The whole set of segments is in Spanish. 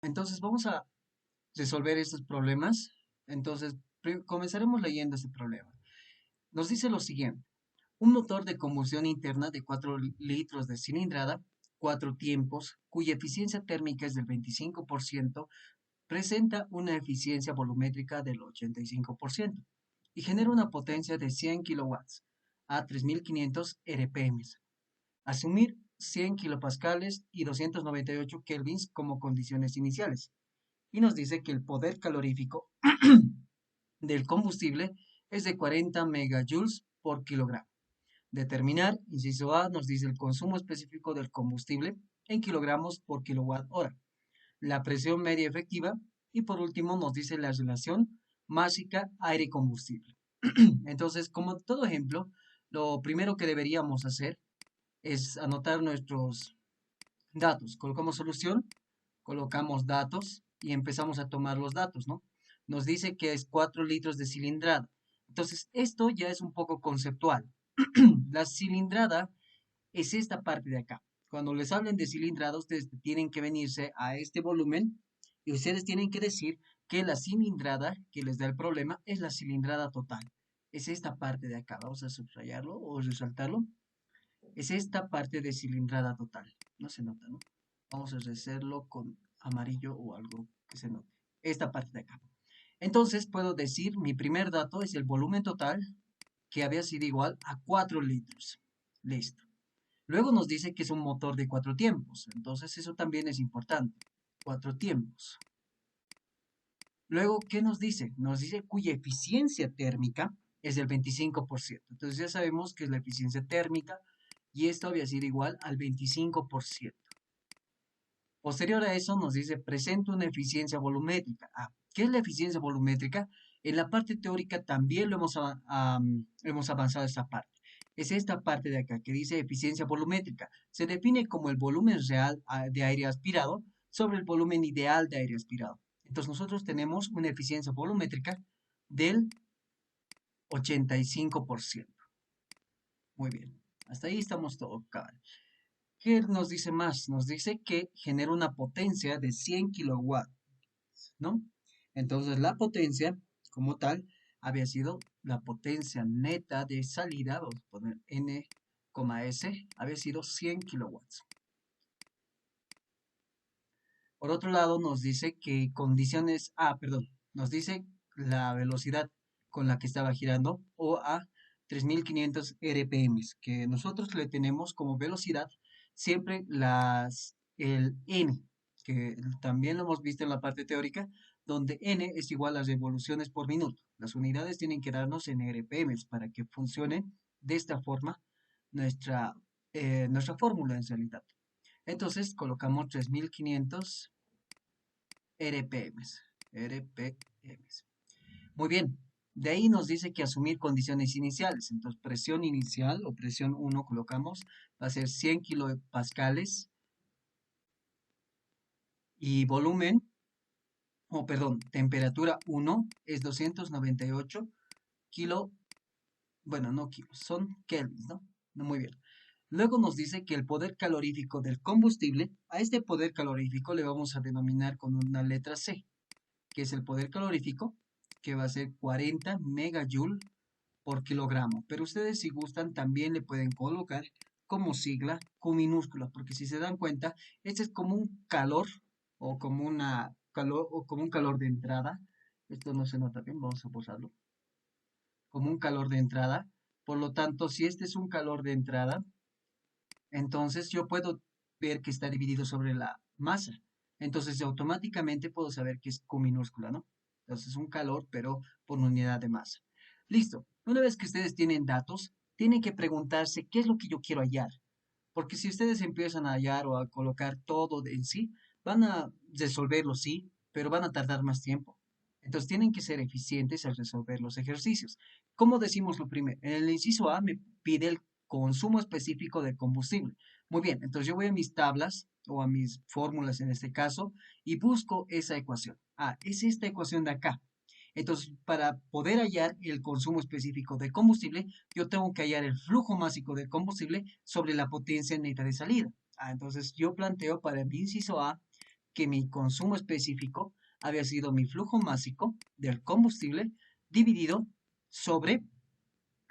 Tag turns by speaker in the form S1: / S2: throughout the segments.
S1: Entonces vamos a resolver estos problemas. Entonces comenzaremos leyendo este problema. Nos dice lo siguiente. Un motor de combustión interna de 4 litros de cilindrada, 4 tiempos, cuya eficiencia térmica es del 25%, presenta una eficiencia volumétrica del 85% y genera una potencia de 100 kilowatts a 3500 RPM. Asumir 100 kilopascales y 298 kelvins como condiciones iniciales. Y nos dice que el poder calorífico del combustible es de 40 megajoules por kilogramo. Determinar, inciso A, nos dice el consumo específico del combustible en kilogramos por kilowatt hora, la presión media efectiva y por último nos dice la relación másica aire-combustible. Entonces, como todo ejemplo, lo primero que deberíamos hacer es anotar nuestros datos. Colocamos solución, colocamos datos y empezamos a tomar los datos, ¿no? Nos dice que es 4 litros de cilindrada. Entonces, esto ya es un poco conceptual. La cilindrada es esta parte de acá. Cuando les hablen de cilindrada, ustedes tienen que venirse a este volumen y ustedes tienen que decir que la cilindrada que les da el problema es la cilindrada total. Es esta parte de acá. Vamos a subrayarlo o resaltarlo. Es esta parte de cilindrada total. No se nota, ¿no? Vamos a hacerlo con amarillo o algo que se note. Esta parte de acá. Entonces puedo decir, mi primer dato es el volumen total que había sido igual a 4 litros. Listo. Luego nos dice que es un motor de 4 tiempos. Entonces eso también es importante. 4 tiempos. Luego, ¿qué nos dice? Nos dice cuya eficiencia térmica es del 25%. Entonces ya sabemos que es la eficiencia térmica y esto había sido igual al 25%. Posterior a eso nos dice presenta una eficiencia volumétrica. Ah, ¿qué es la eficiencia volumétrica? En la parte teórica también lo hemos avanzado esta parte. Es esta parte de acá que dice eficiencia volumétrica. Se define como el volumen real de aire aspirado sobre el volumen ideal de aire aspirado. Entonces nosotros tenemos una eficiencia volumétrica del 85%. Muy bien. Hasta ahí estamos todos. ¿Qué nos dice más? Nos dice que genera una potencia de 100 kilowatts, ¿no? Entonces la potencia como tal había sido la potencia neta de salida, vamos a poner N, S, había sido 100 kilowatts. Por otro lado nos dice que condiciones, perdón, nos dice la velocidad con la que estaba girando o a 3500 RPM, que nosotros le tenemos como velocidad siempre el n, que también lo hemos visto en la parte teórica, donde n es igual a revoluciones por minuto. Las unidades tienen que darnos en RPM para que funcione de esta forma nuestra fórmula en realidad. Entonces colocamos 3500 RPM. Muy bien. De ahí nos dice que asumir condiciones iniciales. Entonces, presión inicial o presión 1 colocamos, va a ser 100 kilopascales y volumen, o perdón, temperatura 1 es 298 kilo, bueno, no kilos, son kelvins, ¿no? Muy bien. Luego nos dice que el poder calorífico del combustible, a este poder calorífico le vamos a denominar con una letra C, que es el poder calorífico, que va a ser 40 megajoule por kilogramo. Pero ustedes si gustan también le pueden colocar como sigla Q minúscula, porque si se dan cuenta, este es como un calor o como un calor de entrada. Esto no se nota bien, vamos a posarlo. Como un calor de entrada. Por lo tanto, si este es un calor de entrada, entonces yo puedo ver que está dividido sobre la masa. Entonces automáticamente puedo saber que es Q minúscula, ¿no? Entonces es un calor, pero por unidad de masa. Listo. Una vez que ustedes tienen datos, tienen que preguntarse qué es lo que yo quiero hallar. Porque si ustedes empiezan a hallar o a colocar todo en sí, van a resolverlo, sí, pero van a tardar más tiempo. Entonces tienen que ser eficientes al resolver los ejercicios. ¿Cómo decimos lo primero? En el inciso A me pide el consumo específico de combustible. Muy bien, entonces yo voy a mis tablas o a mis fórmulas en este caso y busco esa ecuación. Es esta ecuación de acá. Entonces, para poder hallar el consumo específico de combustible, yo tengo que hallar el flujo másico de combustible sobre la potencia neta de salida. Entonces, yo planteo para mi inciso A que mi consumo específico había sido mi flujo másico del combustible dividido sobre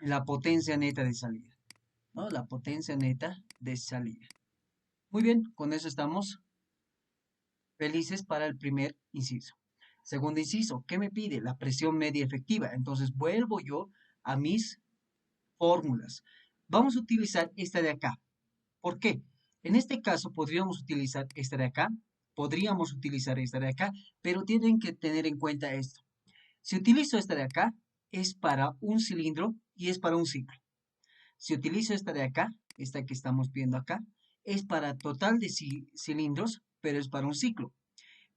S1: la potencia neta de salida, ¿no? La potencia neta de salida. Muy bien, con eso estamos felices para el primer inciso. Segundo inciso, ¿qué me pide? La presión media efectiva. Entonces vuelvo yo a mis fórmulas. Vamos a utilizar esta de acá. ¿Por qué? En este caso podríamos utilizar esta de acá, podríamos utilizar esta de acá, pero tienen que tener en cuenta esto. Si utilizo esta de acá, es para un cilindro y es para un ciclo. Si utilizo esta de acá, esta que estamos viendo acá, es para total de cilindros, pero es para un ciclo.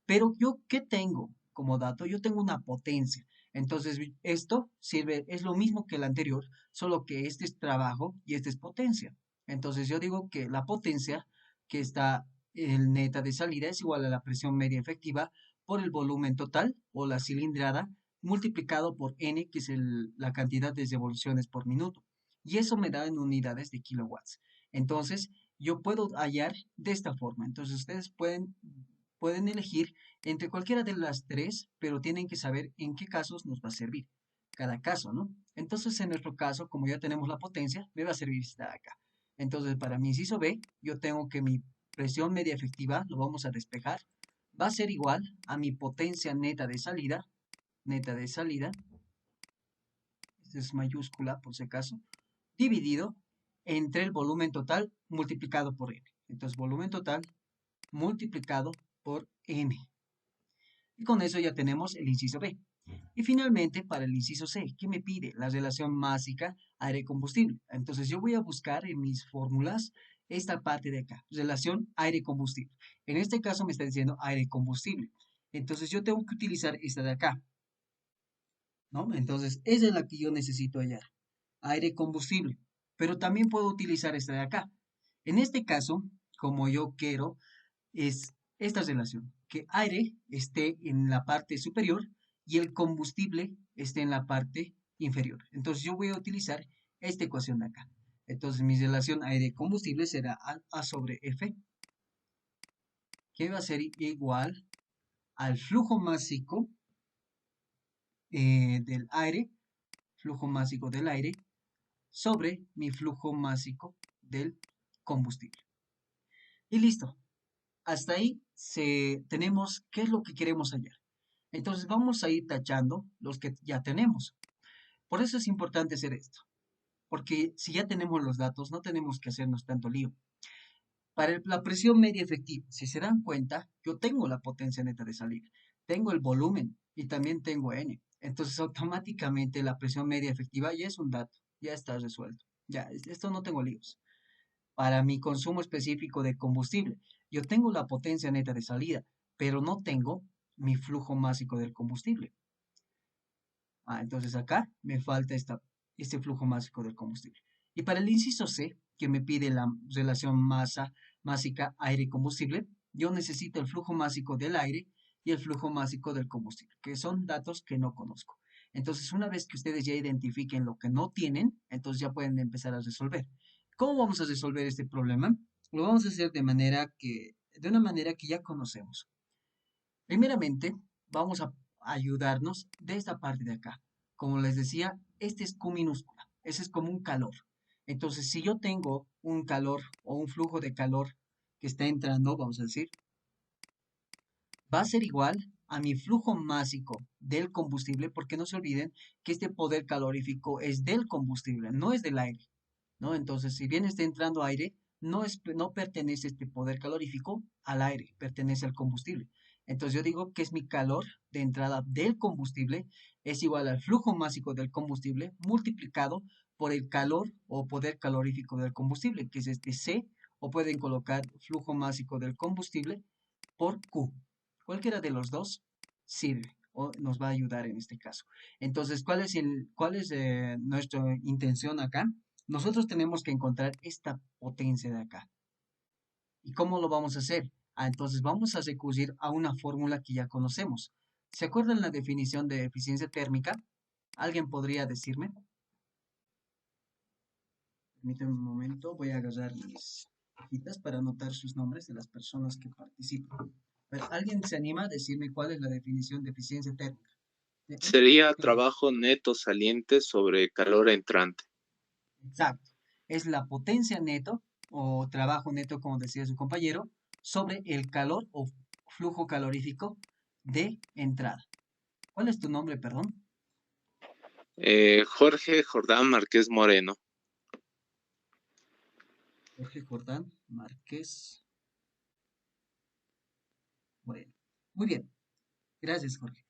S1: Pero yo, ¿qué tengo como dato? Yo tengo una potencia. Entonces, esto sirve, es lo mismo que el anterior, solo que este es trabajo y este es potencia. Entonces, yo digo que la potencia que está en neta de salida es igual a la presión media efectiva por el volumen total o la cilindrada multiplicado por N, que es la cantidad de revoluciones por minuto. Y eso me da en unidades de kilowatts. Entonces, yo puedo hallar de esta forma. Entonces, ustedes pueden elegir entre cualquiera de las tres, pero tienen que saber en qué casos nos va a servir cada caso, ¿no? Entonces, en nuestro caso, como ya tenemos la potencia, me va a servir esta de acá. Entonces, para mi inciso B, yo tengo que mi presión media efectiva, lo vamos a despejar, va a ser igual a mi potencia neta de salida, esta es mayúscula por si acaso, dividido entre el volumen total multiplicado por N. Entonces, volumen total multiplicado por N. Y con eso ya tenemos el inciso B. Y finalmente, para el inciso C, ¿qué me pide? La relación másica aire-combustible. Entonces yo voy a buscar en mis fórmulas esta parte de acá, relación aire-combustible. En este caso me está diciendo aire-combustible. Entonces yo tengo que utilizar esta de acá, ¿no? Entonces esa es la que yo necesito hallar, aire-combustible. Pero también puedo utilizar esta de acá. En este caso, como yo quiero es esta relación, que aire esté en la parte superior y el combustible esté en la parte inferior. Entonces yo voy a utilizar esta ecuación de acá. Entonces mi relación aire-combustible será A sobre F, que va a ser igual al flujo másico del aire, flujo másico del aire, sobre mi flujo másico del combustible. Y listo. Hasta ahí tenemos qué es lo que queremos hallar. Entonces vamos a ir tachando los que ya tenemos. Por eso es importante hacer esto, porque si ya tenemos los datos, no tenemos que hacernos tanto lío. Para la presión media efectiva, si se dan cuenta, yo tengo la potencia neta de salida, tengo el volumen y también tengo N. Entonces automáticamente la presión media efectiva ya es un dato, ya está resuelto. Ya, esto no tengo líos. Para mi consumo específico de combustible, yo tengo la potencia neta de salida, pero no tengo mi flujo másico del combustible. Entonces acá me falta este flujo másico del combustible. Y para el inciso C, que me pide la relación masa másica aire-combustible, yo necesito el flujo másico del aire y el flujo másico del combustible, que son datos que no conozco. Entonces, una vez que ustedes ya identifiquen lo que no tienen, entonces ya pueden empezar a resolver. ¿Cómo vamos a resolver este problema? Lo vamos a hacer de una manera que ya conocemos. Primeramente, vamos a ayudarnos de esta parte de acá. Como les decía, este es Q minúscula. Ese es como un calor. Entonces, si yo tengo un calor o un flujo de calor que está entrando, vamos a decir, va a ser igual a mi flujo másico del combustible, porque no se olviden que este poder calorífico es del combustible, no es del aire, ¿no? Entonces, si bien está entrando aire, no pertenece este poder calorífico al aire, pertenece al combustible. Entonces, yo digo que es mi calor de entrada del combustible es igual al flujo másico del combustible multiplicado por el calor o poder calorífico del combustible, que es este C, o pueden colocar flujo másico del combustible por Q. Cualquiera de los dos sirve o nos va a ayudar en este caso. Entonces, ¿cuál es nuestra intención acá? Nosotros tenemos que encontrar esta potencia de acá. ¿Y cómo lo vamos a hacer? Entonces vamos a recurrir a una fórmula que ya conocemos. ¿Se acuerdan la definición de eficiencia térmica? ¿Alguien podría decirme? Permítanme un momento, voy a agarrar mis hojitas para anotar sus nombres de las personas que participan. Pero, ¿alguien se anima a decirme cuál es la definición de eficiencia térmica?
S2: Sería trabajo neto saliente sobre calor entrante.
S1: Exacto. Es la potencia neto o trabajo neto, como decía su compañero, sobre el calor o flujo calorífico de entrada. ¿Cuál es tu nombre, perdón?
S2: Jorge Jordán Márquez Moreno.
S1: Jorge Jordán Márquez Moreno. Muy bien. Gracias, Jorge.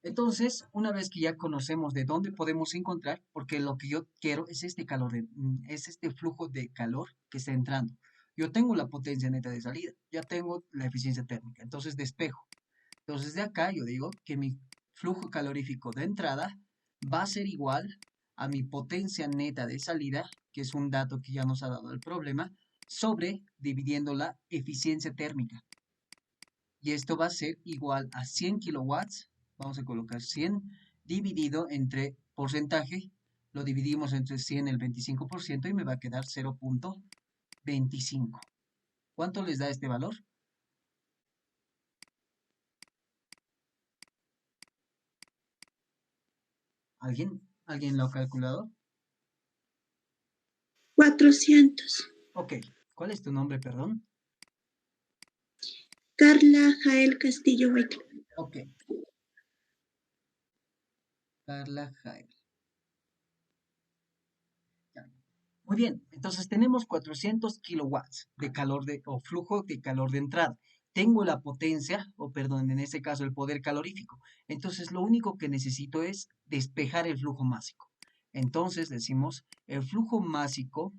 S1: Entonces, una vez que ya conocemos de dónde podemos encontrar, porque lo que yo quiero es este calor, es este flujo de calor que está entrando. Yo tengo la potencia neta de salida, ya tengo la eficiencia térmica, entonces despejo. Entonces de acá yo digo que mi flujo calorífico de entrada va a ser igual a mi potencia neta de salida, que es un dato que ya nos ha dado el problema, sobre dividiendo la eficiencia térmica. Y esto va a ser igual a 100 kilowatts. Vamos a colocar 100 dividido entre porcentaje. Lo dividimos entre 100 el 25% y me va a quedar 0.25. ¿Cuánto les da este valor? ¿Alguien? ¿Alguien lo ha calculado?
S3: 400.
S1: Ok. ¿Cuál es tu nombre, perdón?
S3: Carla Jael Castillo White.
S1: Ok. Carla Jael. Ya. Muy bien, entonces tenemos 400 kilowatts de calor o flujo de calor de entrada. Tengo la potencia, o perdón, en este caso el poder calorífico. Entonces lo único que necesito es despejar el flujo másico. Entonces decimos, el flujo másico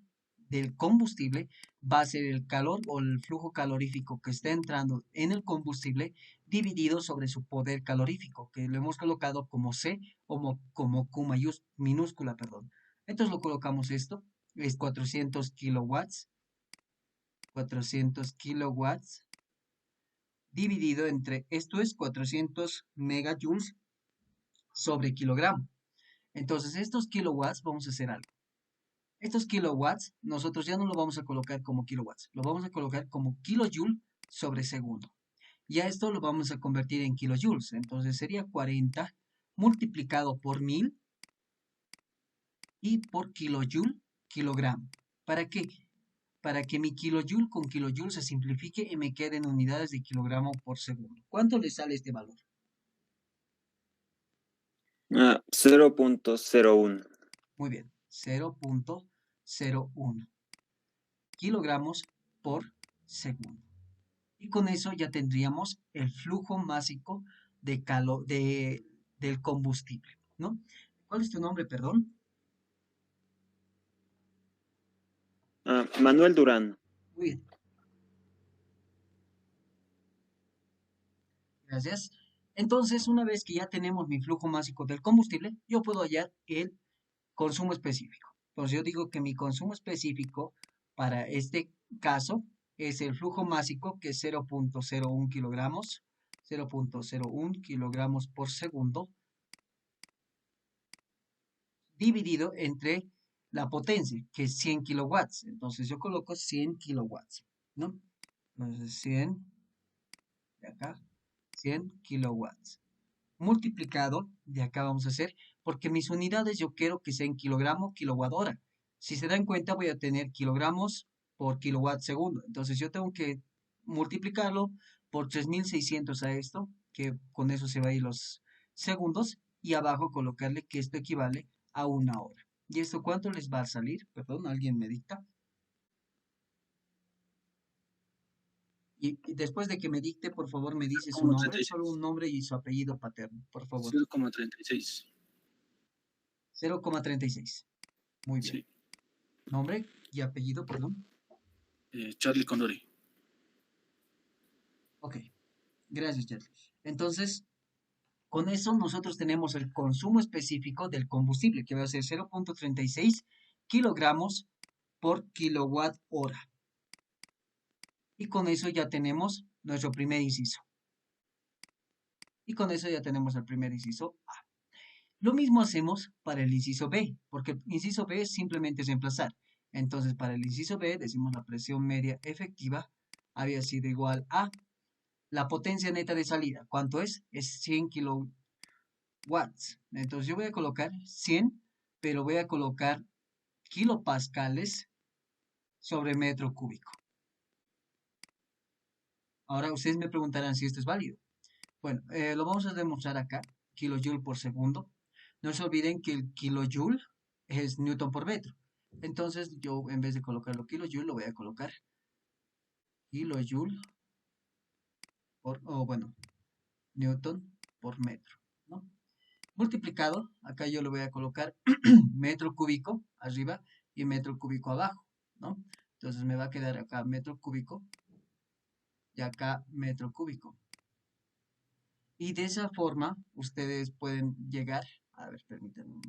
S1: del combustible va a ser el calor o el flujo calorífico que está entrando en el combustible dividido sobre su poder calorífico, que lo hemos colocado como C o como Q minúscula, perdón. Entonces lo colocamos esto es 400 kilowatts, 400 kilowatts dividido entre, esto es 400 megajoules sobre kilogramo. Entonces estos kilowatts, vamos a hacer algo. Estos kilowatts, nosotros ya no lo vamos a colocar como kilowatts, lo vamos a colocar como kilojoule sobre segundo. Y a esto lo vamos a convertir en kilojoules. Entonces sería 40 multiplicado por 1000 y por kilojoule, kilogramo. ¿Para qué? Para que mi kilojoule con kilojoule se simplifique y me quede en unidades de kilogramo por segundo. ¿Cuánto le sale este valor?
S4: 0.01.
S1: Muy bien, 0.01 kilogramos por segundo. Y con eso ya tendríamos el flujo másico del combustible, ¿no? ¿Cuál es tu nombre, perdón?
S4: Manuel Durán.
S1: Muy bien, gracias. Entonces, una vez que ya tenemos mi flujo másico del combustible, yo puedo hallar el consumo específico. Entonces yo digo que mi consumo específico para este caso es el flujo másico, que es 0.01 kilogramos, 0.01 kilogramos por segundo, dividido entre la potencia, que es 100 kilowatts. Entonces yo coloco 100 kilowatts, ¿no? Entonces 100, de acá, 100 kilowatts. Multiplicado, de acá vamos a hacer, porque mis unidades yo quiero que sean kilogramo, kilowatt hora. Si se dan cuenta, voy a tener kilogramos por kilowatt segundo. Entonces yo tengo que multiplicarlo por 3600 a esto, que con eso se va a ir los segundos, y abajo colocarle que esto equivale a una hora. ¿Y esto cuánto les va a salir? Perdón, ¿alguien me dicta? Y después de que me dicte, por favor, me dice su nombre, solo un
S5: 0,36.
S1: nombre y su apellido paterno, por favor.
S5: 0,36.
S1: 0,36. Muy bien.
S5: Sí.
S1: Nombre y apellido, perdón.
S5: Charlie Condori.
S1: Ok, gracias, Charlie. Entonces, con eso nosotros tenemos el consumo específico del combustible, que va a ser 0.36 kilogramos por kilowatt hora. Y con eso ya tenemos nuestro primer inciso. Y con eso ya tenemos el primer inciso A. Lo mismo hacemos para el inciso B, porque el inciso B simplemente es reemplazar. Entonces, para el inciso B decimos la presión media efectiva había sido igual a La potencia neta de salida, ¿cuánto es? Es 100 kilowatts. Entonces yo voy a colocar 100, pero voy a colocar kilopascales sobre metro cúbico. Ahora ustedes me preguntarán si esto es válido. Bueno, lo vamos a demostrar acá, kilojoule por segundo. No se olviden que el kilojoule es newton por metro. Entonces yo en vez de colocarlo kilojoule, lo voy a colocar kilojoule por, o bueno, newton por metro, ¿no? Multiplicado, acá yo le voy a colocar metro cúbico arriba y metro cúbico abajo, ¿no? Entonces me va a quedar acá metro cúbico y acá metro cúbico. Y de esa forma ustedes pueden llegar, a ver, permítanme un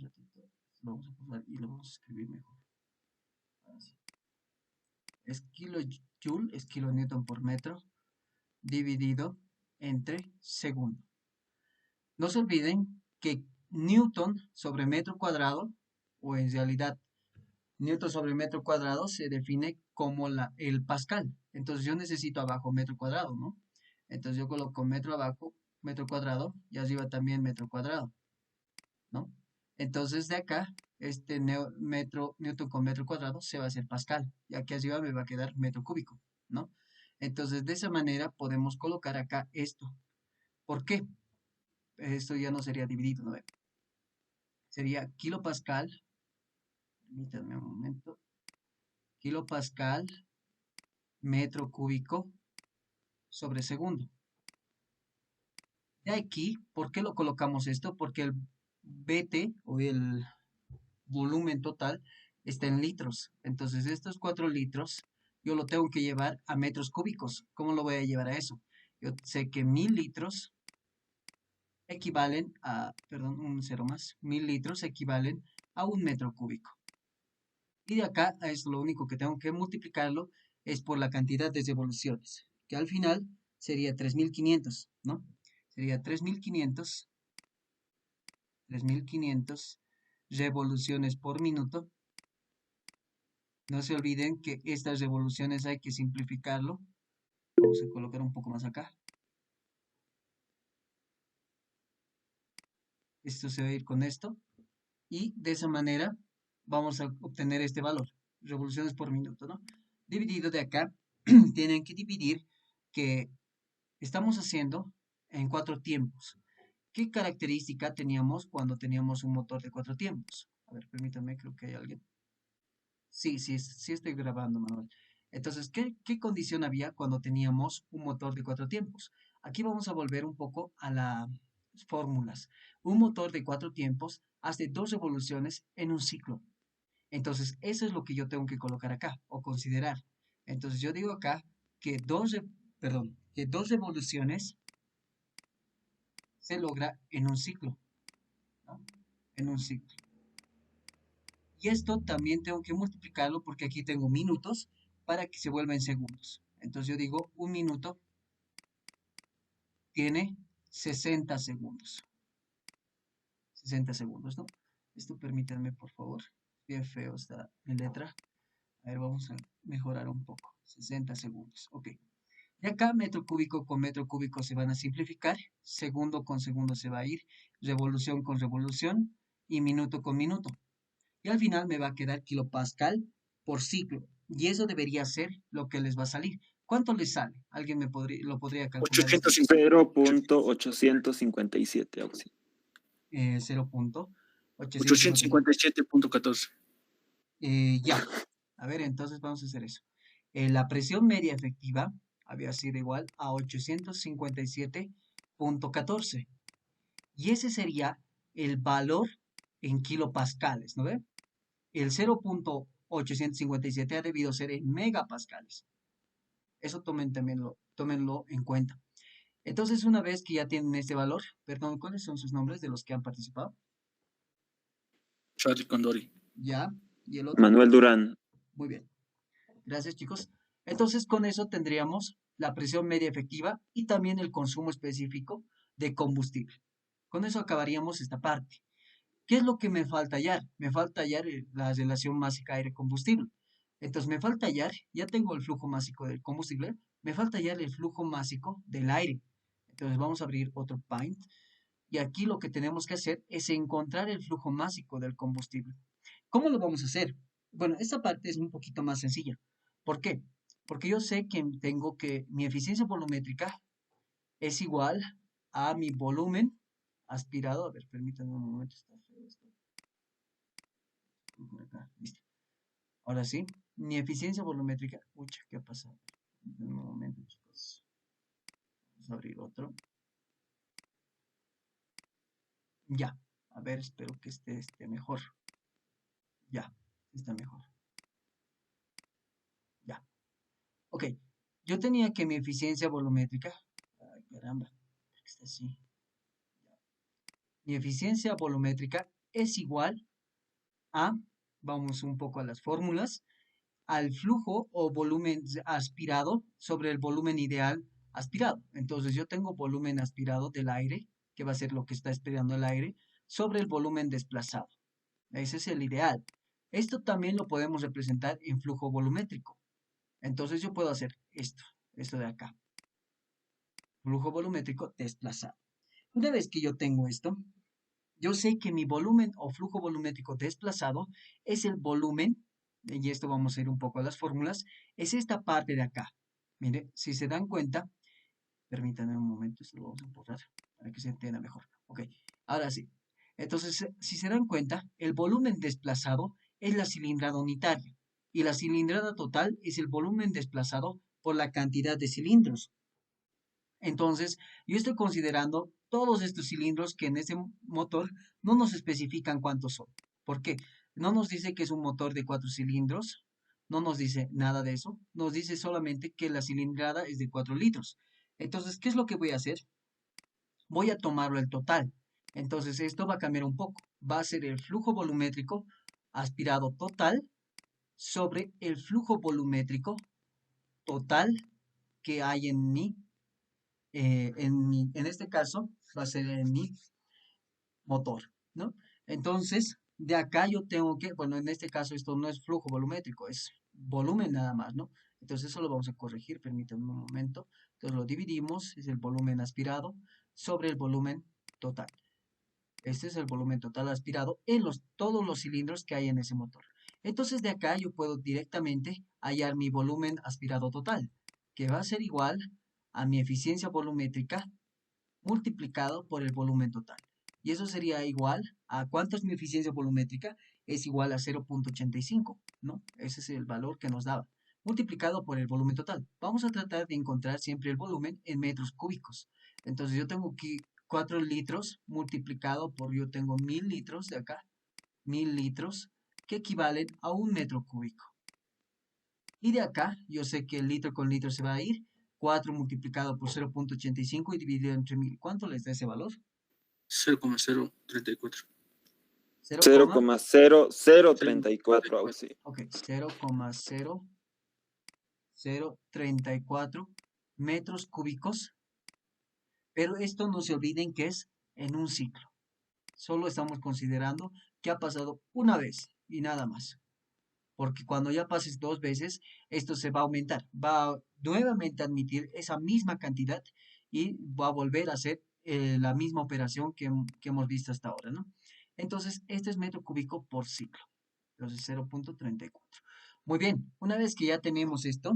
S1: ratito, lo vamos a pasar y lo vamos a escribir mejor. Así. Es kilojoule, es kilonewton por metro, dividido entre segundo. No se olviden que newton sobre metro cuadrado, o en realidad newton sobre metro cuadrado, se define como el pascal. Entonces yo necesito abajo metro cuadrado, ¿no? Entonces yo coloco metro abajo, metro cuadrado, y arriba también metro cuadrado, ¿no? Entonces de acá, este newton con metro cuadrado se va a hacer pascal, y aquí arriba me va a quedar metro cúbico, ¿no? Entonces de esa manera podemos colocar acá esto. ¿Por qué? Esto ya no sería dividido, ¿no? Sería kilopascal, permítanme un momento, kilopascal metro cúbico sobre segundo. De aquí, ¿por qué lo colocamos esto? Porque el BT o el volumen total está en litros. Entonces, estos 4 litros yo lo tengo que llevar a metros cúbicos. ¿Cómo lo voy a llevar a eso? Yo sé que 1000 litros equivalen a, perdón, un cero más, 1000 litros equivalen a un metro cúbico. Y de acá es lo único que tengo que multiplicarlo es por la cantidad de revoluciones, que al final sería 3500, ¿no? Sería 3500 revoluciones por minuto. No se olviden que estas revoluciones hay que simplificarlo. Vamos a colocar un poco más acá. Esto se va a ir con esto. Y de esa manera vamos a obtener este valor. Revoluciones por minuto, ¿no? Dividido de acá, tienen que dividir que estamos haciendo en 4 tiempos. ¿Qué característica teníamos cuando teníamos un motor de 4 tiempos? A ver, permítanme, creo que hay alguien. Sí, sí, sí estoy grabando, Manuel. Entonces, ¿qué condición había cuando teníamos un motor de 4 tiempos? Aquí vamos a volver un poco a las fórmulas. Un motor de 4 tiempos hace 2 revoluciones en un ciclo. Entonces, eso es lo que yo tengo que colocar acá o considerar. Entonces, yo digo acá que que 2 revoluciones se logra en un ciclo, ¿no? En un ciclo. Y esto también tengo que multiplicarlo porque aquí tengo minutos para que se vuelva en segundos. Entonces yo digo, un minuto tiene 60 segundos. 60 segundos, ¿no? Esto permítanme, por favor. Bien feo está mi letra. A ver, vamos a mejorar un poco. 60 segundos, ok. Y acá metro cúbico con metro cúbico se van a simplificar. Segundo con segundo se va a ir. Revolución con revolución. Y minuto con minuto. Y al final me va a quedar kilopascal por ciclo. Y eso debería ser lo que les va a salir. ¿Cuánto les sale? ¿Alguien lo podría calcular?
S4: 0.857, Auxi.
S1: 0.857.
S5: 857.14.
S1: Ya. A ver, entonces vamos a hacer eso. La presión media efectiva había sido igual a 857.14. Y ese sería el valor en kilopascales, ¿no ven? El 0.857 ha debido ser en megapascales. Eso tómenlo en cuenta. Entonces, una vez que ya tienen este valor, perdón, ¿cuáles son sus nombres de los que han participado?
S5: Charlie Condori.
S1: Ya, y el otro.
S4: Manuel Durán.
S1: Muy bien. Gracias, chicos. Entonces, con eso tendríamos la presión media efectiva y también el consumo específico de combustible. Con eso acabaríamos esta parte. ¿Qué es lo que me falta hallar? Me falta hallar la relación masa aire-combustible. Entonces me falta hallar, ya tengo el flujo másico del combustible, me falta hallar el flujo másico del aire. Entonces vamos a abrir otro Paint y aquí lo que tenemos que hacer es encontrar el flujo másico del combustible. ¿Cómo lo vamos a hacer? Bueno, esta parte es un poquito más sencilla. ¿Por qué? Porque yo sé que tengo que mi eficiencia volumétrica es igual a mi volumen aspirado. A ver, permítanme un momento. Está feo esto. Acá, listo. Ahora sí, mi eficiencia volumétrica. Uy, ¿qué ha pasado? Un momento, chicos. Vamos a abrir otro. Ya. A ver, espero que esté mejor. Ya, está mejor. Ya. Ok. Yo tenía que mi eficiencia volumétrica. Ay, caramba. Está así. Mi eficiencia volumétrica es igual a, vamos un poco a las fórmulas, al flujo o volumen aspirado sobre el volumen ideal aspirado. Entonces yo tengo volumen aspirado del aire, que va a ser lo que está aspirando el aire, sobre el volumen desplazado. Ese es el ideal. Esto también lo podemos representar en flujo volumétrico. Entonces yo puedo hacer esto de acá. Flujo volumétrico desplazado. Una vez que yo tengo esto, yo sé que mi volumen o flujo volumétrico desplazado es el volumen, y esto vamos a ir un poco a las fórmulas, es esta parte de acá. Mire, si se dan cuenta, permítanme un momento, esto lo vamos a borrar para que se entienda mejor. Ok, ahora sí. Entonces, si se dan cuenta, el volumen desplazado es la cilindrada unitaria y la cilindrada total es el volumen desplazado por la cantidad de cilindros. Entonces, yo estoy considerando todos estos cilindros que en este motor no nos especifican cuántos son. ¿Por qué? No nos dice que es un motor de 4 cilindros, no nos dice nada de eso, nos dice solamente que la cilindrada es de 4 litros. Entonces, ¿qué es lo que voy a hacer? Voy a tomarlo el total. Entonces, esto va a cambiar un poco. Va a ser el flujo volumétrico aspirado total sobre el flujo volumétrico total que hay en este caso, va a ser en mi motor, ¿no? Entonces, de acá yo tengo que, bueno, en este caso esto no es flujo volumétrico, es volumen nada más, ¿no? Entonces eso lo vamos a corregir, permítanme un momento. Entonces lo dividimos, es el volumen aspirado sobre el volumen total. Este es el volumen total aspirado en todos los cilindros que hay en ese motor. Entonces de acá yo puedo directamente hallar mi volumen aspirado total, que va a ser igual a mi eficiencia volumétrica multiplicado por el volumen total. Y eso sería igual a ¿cuánto es mi eficiencia volumétrica? Es igual a 0.85, ¿no? Ese es el valor que nos daba. Multiplicado por el volumen total. Vamos a tratar de encontrar siempre el volumen en metros cúbicos. Entonces yo tengo aquí 4 litros multiplicado por, yo tengo 1000 litros de acá, 1000 litros, que equivalen a 1 metro cúbico. Y de acá, yo sé que el litro con litro se va a ir. 4 multiplicado por 0.85 y dividido entre 1000. ¿Cuánto les da ese valor?
S5: 0,034.
S1: 0,
S4: 0,0034, algo así.
S1: ok, 0,0034 metros cúbicos. Pero esto no se olviden que es en un ciclo. Solo estamos considerando que ha pasado una vez y nada más. Porque cuando ya pases 2 veces, esto se va a aumentar. Va a nuevamente admitir esa misma cantidad y va a volver a hacer la misma operación que hemos visto hasta ahora, ¿no? Entonces, este es metro cúbico por ciclo. Entonces, 0.34. Muy bien, una vez que ya tenemos esto,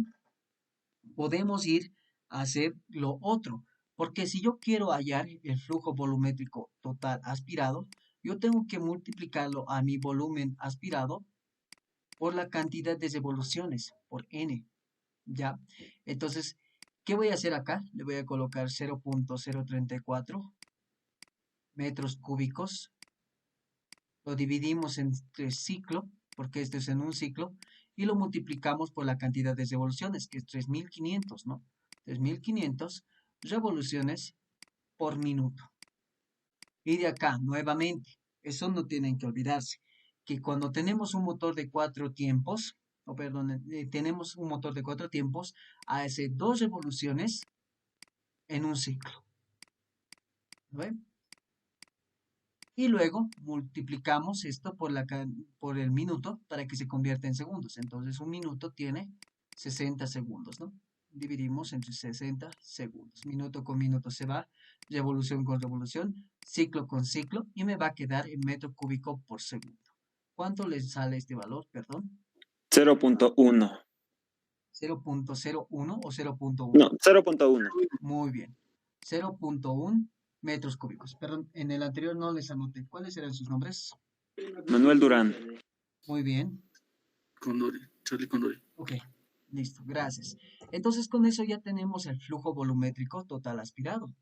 S1: podemos ir a hacer lo otro. Porque si yo quiero hallar el flujo volumétrico total aspirado, yo tengo que multiplicarlo a mi volumen aspirado por la cantidad de revoluciones, por n, ¿ya? Entonces, ¿qué voy a hacer acá? Le voy a colocar 0.034 metros cúbicos. Lo dividimos entre ciclo, porque esto es en un ciclo, y lo multiplicamos por la cantidad de revoluciones, que es 3500, ¿no? 3500 revoluciones por minuto. Y de acá, nuevamente, eso no tienen que olvidarse, que cuando tenemos un motor de 4 tiempos, tenemos un motor de 4 tiempos, hace 2 revoluciones en un ciclo. ¿Ven? Y luego multiplicamos esto por el minuto para que se convierta en segundos. Entonces, un minuto tiene 60 segundos, ¿no? Dividimos entre 60 segundos. Minuto con minuto se va, revolución con revolución, ciclo con ciclo, y me va a quedar en metro cúbico por segundo. ¿Cuánto le sale este valor? Perdón.
S4: 0.1.
S1: 0.01 o 0.1.
S4: No, 0.1.
S1: Muy bien. 0.1 metros cúbicos. Perdón, en el anterior no les anoté. ¿Cuáles eran sus nombres?
S4: Manuel Durán.
S1: Muy bien.
S5: Condori. Charlie Condori.
S1: Ok, listo, gracias. Entonces con eso ya tenemos el flujo volumétrico total aspirado.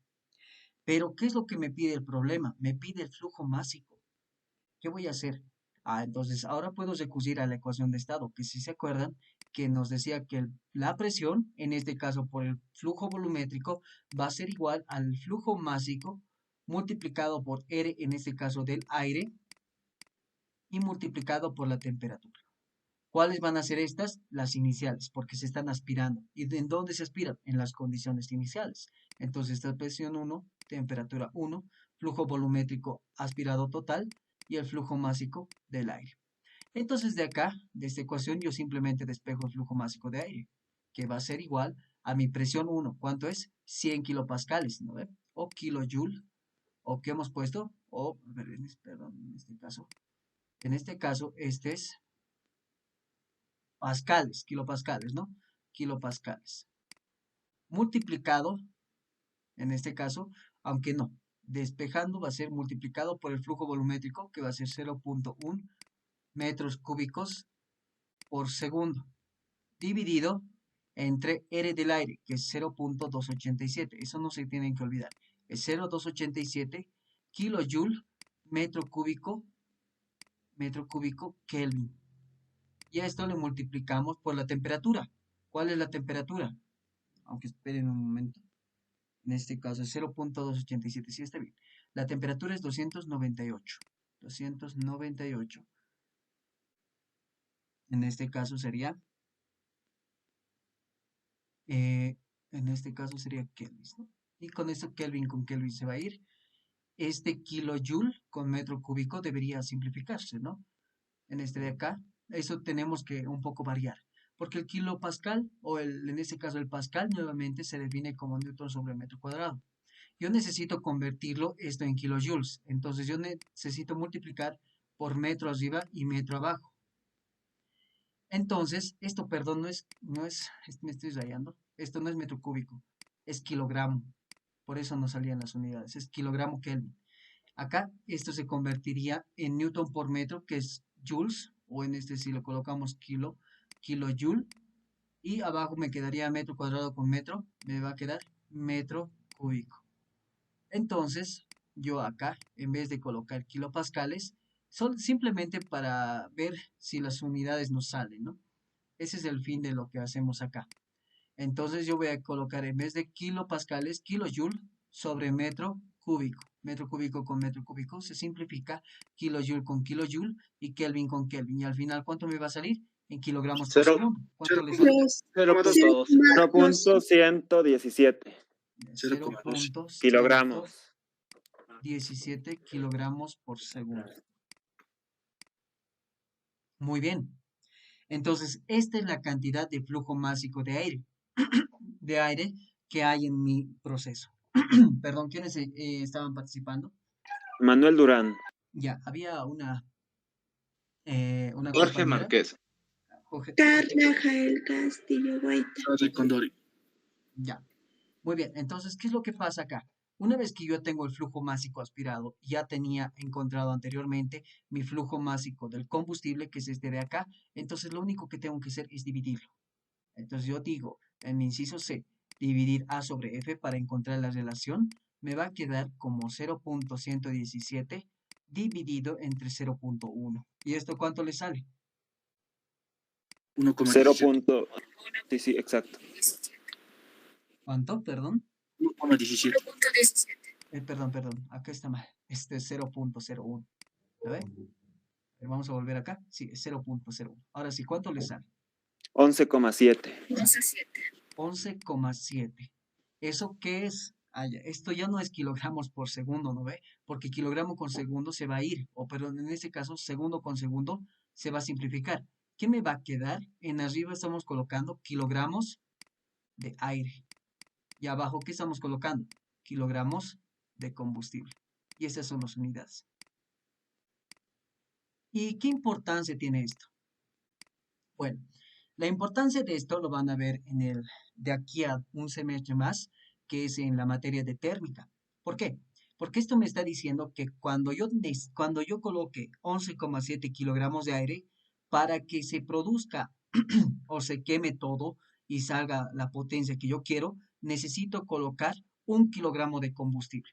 S1: Pero ¿qué es lo que me pide el problema? Me pide el flujo másico. ¿Qué voy a hacer? Entonces ahora puedo recurrir a la ecuación de estado, que si se acuerdan, que nos decía que la presión, en este caso por el flujo volumétrico, va a ser igual al flujo másico multiplicado por R, en este caso del aire, y multiplicado por la temperatura. ¿Cuáles van a ser estas? Las iniciales, porque se están aspirando. ¿Y en dónde se aspiran? En las condiciones iniciales. Entonces, esta presión 1, temperatura 1, flujo volumétrico aspirado total y el flujo másico del aire. Entonces, de acá, de esta ecuación, yo simplemente despejo el flujo másico de aire, que va a ser igual a mi presión 1. ¿Cuánto es? 100 kilopascales, ¿no ve? O kilojoule, o ¿qué hemos puesto? O, a ver, perdón, en este caso, este es pascales, kilopascales, ¿no? Kilopascales. Multiplicado, en este caso, aunque no, despejando va a ser multiplicado por el flujo volumétrico, que va a ser 0.1 metros cúbicos por segundo, dividido entre R del aire, que es 0.287. Eso no se tienen que olvidar. Es 0.287 kilojoule metro cúbico Kelvin. Y a esto le multiplicamos por la temperatura. ¿Cuál es la temperatura? Aunque esperen un momento. En este caso es 0.287. Sí, está bien. La temperatura es 298. 298. En este caso sería... en este caso sería Kelvin, ¿no? Y con esto Kelvin con Kelvin se va a ir. Este kilojoule con metro cúbico debería simplificarse, ¿no? En este de acá, eso tenemos que un poco variar, porque el kilopascal, o en este caso el pascal, nuevamente se define como newton sobre metro cuadrado. Yo necesito convertirlo esto en kilojoules, entonces yo necesito multiplicar por metro arriba y metro abajo. Entonces, esto, perdón, me estoy rayando, esto no es metro cúbico, es kilogramo, por eso no salían las unidades, es kilogramo Kelvin. Acá esto se convertiría en newton por metro, que es joules, o en este si lo colocamos kilojoule, y abajo me quedaría metro cuadrado con metro, me va a quedar metro cúbico. Entonces, yo acá, en vez de colocar kilopascales, son simplemente para ver si las unidades nos salen, ¿no? Ese es el fin de lo que hacemos acá. Entonces yo voy a colocar en vez de kilopascales, kilojoule sobre metro cúbico. Metro cúbico con metro cúbico se simplifica, kilojoule con kilojoule y Kelvin con Kelvin. Y al final, ¿cuánto me va a salir? En kilogramos por
S2: Cero.
S1: segundo. ¿Cuánto le sale?
S2: 0.2.
S4: 0.117 kilogramos.
S1: 0.117 kilogramos por segundo. Muy bien. Entonces, esta es la cantidad de flujo másico de aire que hay en mi proceso. Perdón, ¿quiénes estaban participando?
S4: Manuel Durán.
S1: Ya, había una
S2: Jorge
S1: compañera.
S2: Márquez.
S3: Carla Jael Castillo Guaita.
S5: Charlie Condori.
S1: Ya, muy bien. Entonces, ¿qué es lo que pasa acá? Una vez que yo tengo el flujo másico aspirado, ya tenía encontrado anteriormente mi flujo másico del combustible, que es este de acá, entonces lo único que tengo que hacer es dividirlo. Entonces yo digo, en mi inciso C, dividir A sobre F para encontrar la relación, me va a quedar como 0.117 dividido entre 0.1. ¿Y esto cuánto le sale?
S5: 1,17.
S4: Sí, sí, exacto.
S1: ¿Cuánto? Perdón.
S5: 1,17.
S1: Perdón, acá está mal. Este es 0.01. ¿A ver? Vamos a volver acá. Sí, es 0.01. Ahora sí, ¿cuánto le sale?
S4: 11,7.
S1: 11,7. ¿Eso qué es? Ya, esto ya no es kilogramos por segundo, ¿no ve? Porque kilogramo con segundo se va a ir, o pero en este caso, segundo con segundo se va a simplificar. ¿Qué me va a quedar? En arriba estamos colocando kilogramos de aire. Y abajo, ¿qué estamos colocando? Kilogramos de combustible. Y esas son las unidades. ¿Y qué importancia tiene esto? Bueno, la importancia de esto lo van a ver de aquí a un semestre más, que es en la materia de térmica. ¿Por qué? Porque esto me está diciendo que cuando yo coloque 11,7 kilogramos de aire, para que se produzca o se queme todo y salga la potencia que yo quiero, necesito colocar 1 kilogramo de combustible.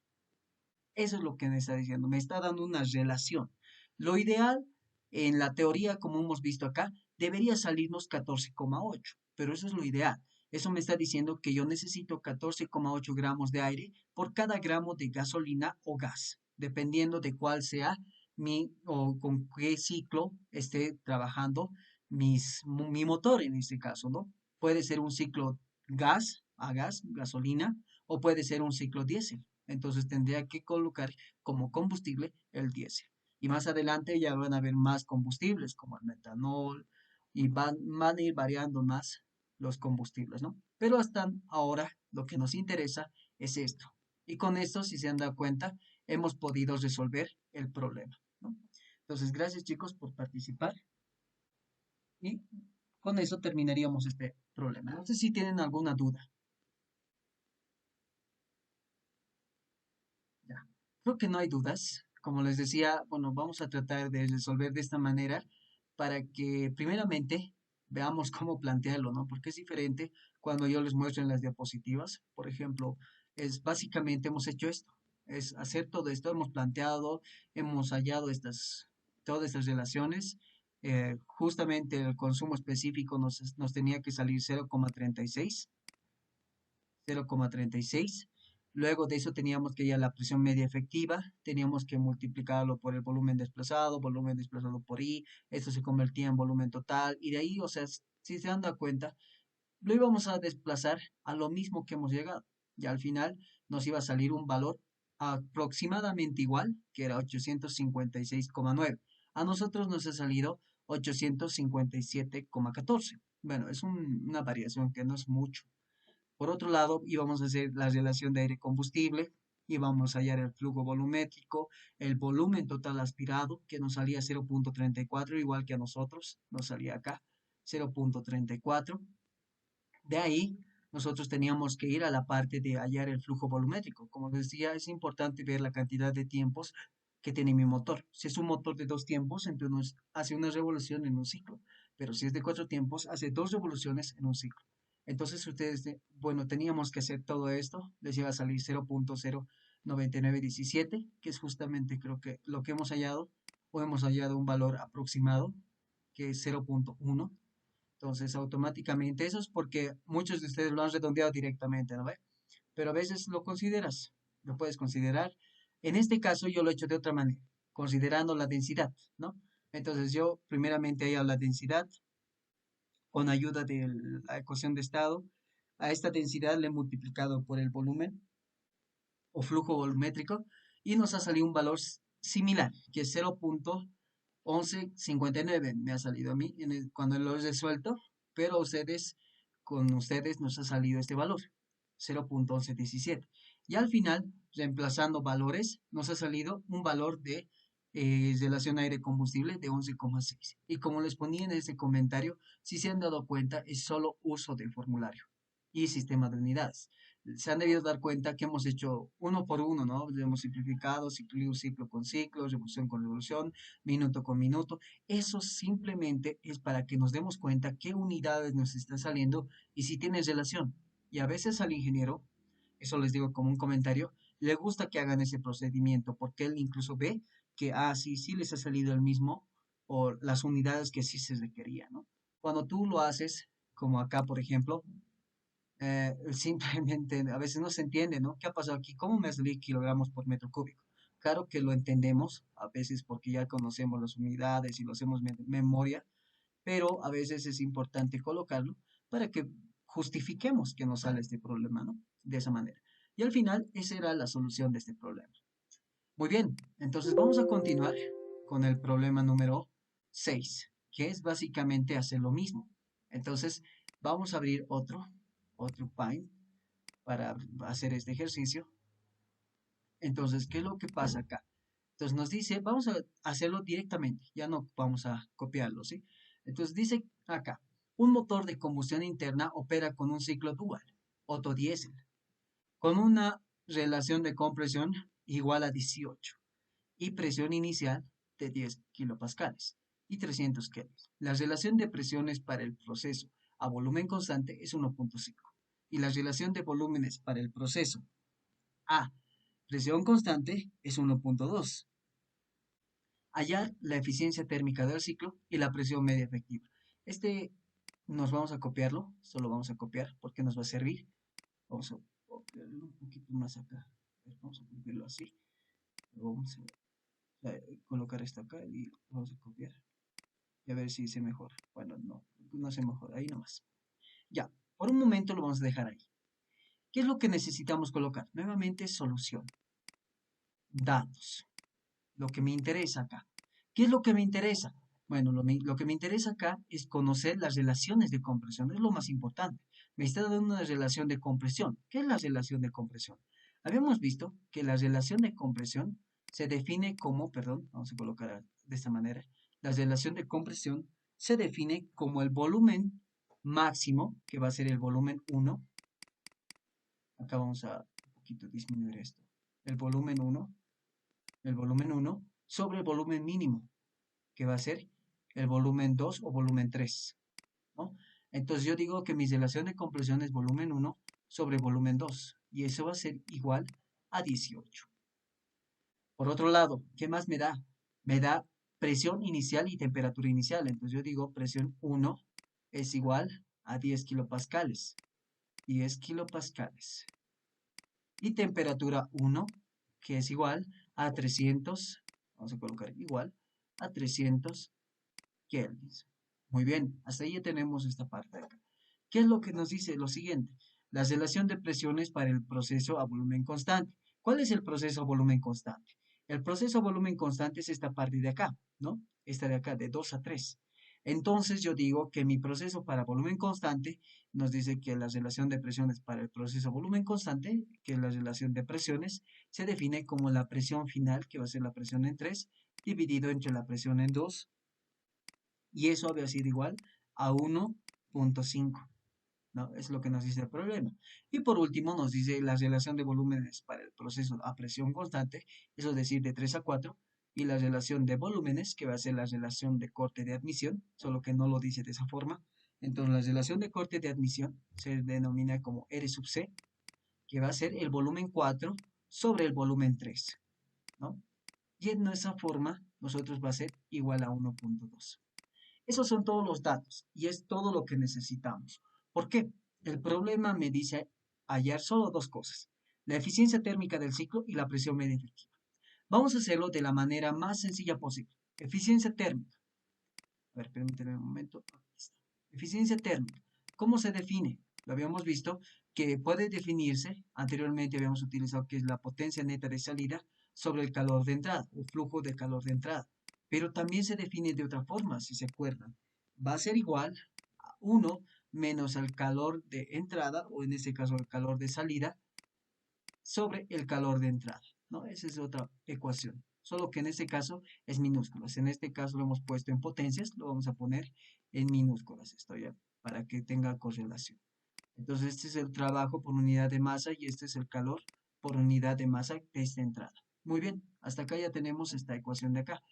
S1: Eso es lo que me está diciendo, me está dando una relación. Lo ideal, en la teoría, como hemos visto acá, debería salirnos 14,8, pero eso es lo ideal. Eso me está diciendo que yo necesito 14,8 gramos de aire por cada gramo de gasolina o gas, dependiendo de cuál sea o con qué ciclo esté trabajando mi motor en este caso, ¿no? Puede ser un ciclo gasolina, o puede ser un ciclo diésel. Entonces tendría que colocar como combustible el diésel. Y más adelante ya van a haber más combustibles como el metanol y van a ir variando más los combustibles, ¿no? Pero hasta ahora lo que nos interesa es esto. Y con esto, si se han dado cuenta, hemos podido resolver el problema, ¿no? Entonces, gracias chicos por participar y con eso terminaríamos este problema. No sé si tienen alguna duda. Ya. Creo que no hay dudas. Como les decía, bueno, vamos a tratar de resolver de esta manera para que primeramente veamos cómo plantearlo, ¿no? Porque es diferente cuando yo les muestro en las diapositivas. Por ejemplo, es básicamente hemos hecho esto, es hacer todo esto, hemos planteado, hemos hallado todas estas relaciones. Justamente el consumo específico nos tenía que salir 0,36. 0,36. Luego de eso teníamos que ya la presión media efectiva, teníamos que multiplicarlo por el volumen desplazado por I, esto se convertía en volumen total, y de ahí, o sea, si se dan cuenta, lo íbamos a desplazar a lo mismo que hemos llegado. Y al final nos iba a salir un valor aproximadamente igual, que era 856,9. A nosotros nos ha salido 857,14. Bueno, es una variación que no es mucho. Por otro lado, íbamos a hacer la relación de aire-combustible, íbamos a hallar el flujo volumétrico, el volumen total aspirado, que nos salía 0,34, igual que a nosotros, nos salía acá 0,34. De ahí, nosotros teníamos que ir a la parte de hallar el flujo volumétrico. Como les decía, es importante ver la cantidad de tiempos que tiene mi motor. Si es un motor de 2 tiempos, entonces hace una revolución en un ciclo. Pero si es de 4 tiempos, hace 2 revoluciones en un ciclo. Entonces ustedes, bueno, teníamos que hacer todo esto, les iba a salir 0,09917, que es justamente creo que lo que hemos hallado, o hemos hallado un valor aproximado, que es 0,1. Entonces automáticamente, eso es porque muchos de ustedes lo han redondeado directamente, ¿no ve? Pero a veces lo puedes considerar. En este caso yo lo he hecho de otra manera, considerando la densidad, ¿no? Entonces yo primeramente hallo la densidad, con ayuda de la ecuación de estado. A esta densidad le he multiplicado por el volumen o flujo volumétrico y nos ha salido un valor similar, que es 0,1159. Me ha salido a mí cuando lo he resuelto, pero con ustedes nos ha salido este valor, 0,1117. Y al final, reemplazando valores, nos ha salido un valor de relación aire-combustible de 11,6. Y como les ponía en ese comentario, si se han dado cuenta, es solo uso del formulario y sistema de unidades. Se han debido dar cuenta que hemos hecho uno por uno, ¿no? Hemos simplificado ciclo con ciclo, revolución con revolución, minuto con minuto. Eso simplemente es para que nos demos cuenta qué unidades nos están saliendo y si tienen relación. Y a veces al ingeniero, eso les digo como un comentario, le gusta que hagan ese procedimiento porque él incluso ve que, sí les ha salido el mismo o las unidades que sí se requerían, ¿no? Cuando tú lo haces, como acá, por ejemplo, simplemente a veces no se entiende, ¿no? ¿Qué ha pasado aquí? ¿Cómo me salí kilogramos por metro cúbico? Claro que lo entendemos, a veces porque ya conocemos las unidades y lo hacemos memoria, pero a veces es importante colocarlo para que justifiquemos que nos sale este problema, ¿no? De esa manera. Y al final, esa era la solución de este problema. Muy bien, entonces vamos a continuar con el problema número 6, que es básicamente hacer lo mismo. Entonces, vamos a abrir otro Paint para hacer este ejercicio. Entonces, ¿qué es lo que pasa acá? Entonces nos dice, vamos a hacerlo directamente, ya no vamos a copiarlo, ¿sí? Entonces dice acá, un motor de combustión interna opera con un ciclo dual, Otto diésel, con una relación de compresión igual a 18 y presión inicial de 10 kilopascales y 300 kelvin. La relación de presiones para el proceso a volumen constante es 1.5 y la relación de volúmenes para el proceso a presión constante es 1.2. Hallar la eficiencia térmica del ciclo y la presión media efectiva. Este nos vamos a copiarlo, solo vamos a copiar porque nos va a servir. Vamos a copiarlo un poquito más acá. Vamos a copiarlo así. Vamos a colocar esto acá y vamos a copiar. Y a ver si se mejora. Bueno, no se mejora. Ahí nomás. Ya, por un momento lo vamos a dejar ahí. ¿Qué es lo que necesitamos colocar? Nuevamente, solución. Datos. Lo que me interesa acá. ¿Qué es lo que me interesa? Bueno, lo que me interesa acá es conocer las relaciones de compresión. Es lo más importante. Me está dando una relación de compresión. ¿Qué es la relación de compresión? Habíamos visto que la relación de compresión se define como, perdón, vamos a colocar de esta manera. La relación de compresión se define como el volumen máximo, que va a ser el volumen 1. Acá vamos a un poquito disminuir esto. El volumen 1 sobre el volumen mínimo, que va a ser el volumen 2 o volumen 3, ¿no? Entonces yo digo que mi relación de compresión es volumen 1 sobre volumen 2, y eso va a ser igual a 18. Por otro lado, ¿qué más me da? Me da presión inicial y temperatura inicial. Entonces yo digo presión 1 es igual a 10 kilopascales. 10 kilopascales. Y temperatura 1, que es igual a 300, vamos a colocar igual a 300 kelvins. Muy bien, hasta ahí ya tenemos esta parte de acá. ¿Qué es lo que nos dice? Lo siguiente, la relación de presiones para el proceso a volumen constante. ¿Cuál es el proceso a volumen constante? El proceso a volumen constante es esta parte de acá, ¿no? Esta de acá, de 2 a 3. Entonces yo digo que mi proceso para volumen constante nos dice que la relación de presiones para el proceso a volumen constante, que es la relación de presiones, se define como la presión final, que va a ser la presión en 3, dividido entre la presión en 2, y eso había sido igual a 1.5, ¿no? Es lo que nos dice el problema. Y por último nos dice la relación de volúmenes para el proceso a presión constante, eso es decir, de 3 a 4, y la relación de volúmenes, que va a ser la relación de corte de admisión, solo que no lo dice de esa forma. Entonces la relación de corte de admisión se denomina como R sub C, que va a ser el volumen 4 sobre el volumen 3, ¿no? Y en esa forma nosotros va a ser igual a 1.2. Esos son todos los datos y es todo lo que necesitamos. ¿Por qué? El problema me dice hallar solo dos cosas: la eficiencia térmica del ciclo y la presión media efectiva. Vamos a hacerlo de la manera más sencilla posible. Eficiencia térmica. A ver, permíteme un momento. Aquí está. Eficiencia térmica. ¿Cómo se define? Lo habíamos visto que puede definirse, anteriormente habíamos utilizado que es la potencia neta de salida sobre el calor de entrada o flujo de calor de entrada. Pero también se define de otra forma, si se acuerdan. Va a ser igual a 1 menos el calor de entrada, o en este caso el calor de salida, sobre el calor de entrada, ¿no? Esa es otra ecuación. Solo que en este caso es minúsculas. En este caso lo hemos puesto en potencias, lo vamos a poner en minúsculas, esto ya, para que tenga correlación. Entonces este es el trabajo por unidad de masa y este es el calor por unidad de masa de esta entrada. Muy bien, hasta acá ya tenemos esta ecuación de acá.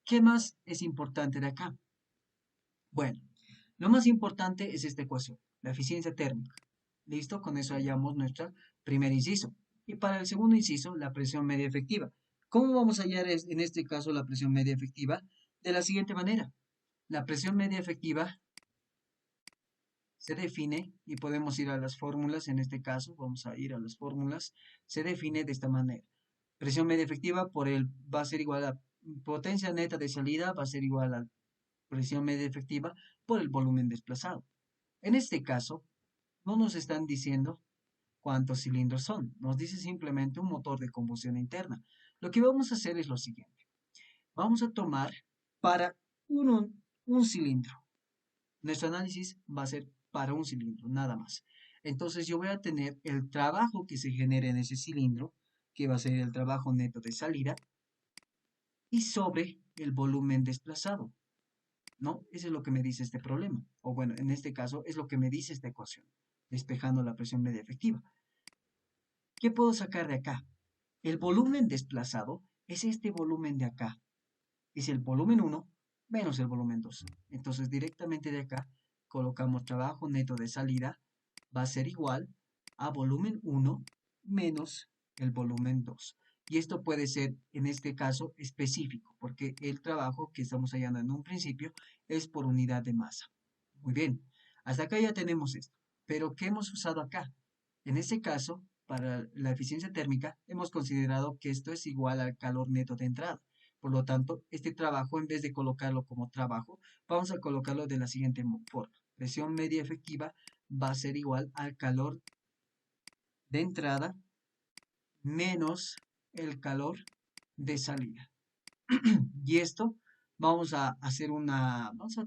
S1: ¿Qué más es importante de acá? Bueno, lo más importante es esta ecuación, la eficiencia térmica. ¿Listo? Con eso hallamos nuestro primer inciso. Y para el segundo inciso, la presión media efectiva. ¿Cómo vamos a hallar en este caso la presión media efectiva? De la siguiente manera. La presión media efectiva se define, y podemos ir a las fórmulas, en este caso, vamos a ir a las fórmulas, se define de esta manera. Presión media efectiva va a ser igual a potencia neta de salida, va a ser igual a presión media efectiva por el volumen desplazado. En este caso, no nos están diciendo cuántos cilindros son. Nos dice simplemente un motor de combustión interna. Lo que vamos a hacer es lo siguiente. Vamos a tomar para un cilindro. Nuestro análisis va a ser para un cilindro, nada más. Entonces yo voy a tener el trabajo que se genere en ese cilindro, que va a ser el trabajo neto de salida, y sobre el volumen desplazado, ¿no? Eso es lo que me dice este problema. O bueno, en este caso es lo que me dice esta ecuación, despejando la presión media efectiva. ¿Qué puedo sacar de acá? El volumen desplazado es este volumen de acá. Es el volumen 1 menos el volumen 2. Entonces directamente de acá colocamos trabajo neto de salida va a ser igual a volumen 1 menos el volumen 2. Y esto puede ser, en este caso, específico, porque el trabajo que estamos hallando en un principio es por unidad de masa. Muy bien, hasta acá ya tenemos esto. Pero, ¿qué hemos usado acá? En este caso, para la eficiencia térmica, hemos considerado que esto es igual al calor neto de entrada. Por lo tanto, este trabajo, en vez de colocarlo como trabajo, vamos a colocarlo de la siguiente forma. Presión media efectiva va a ser igual al calor de entrada menos el calor de salida. Y esto vamos a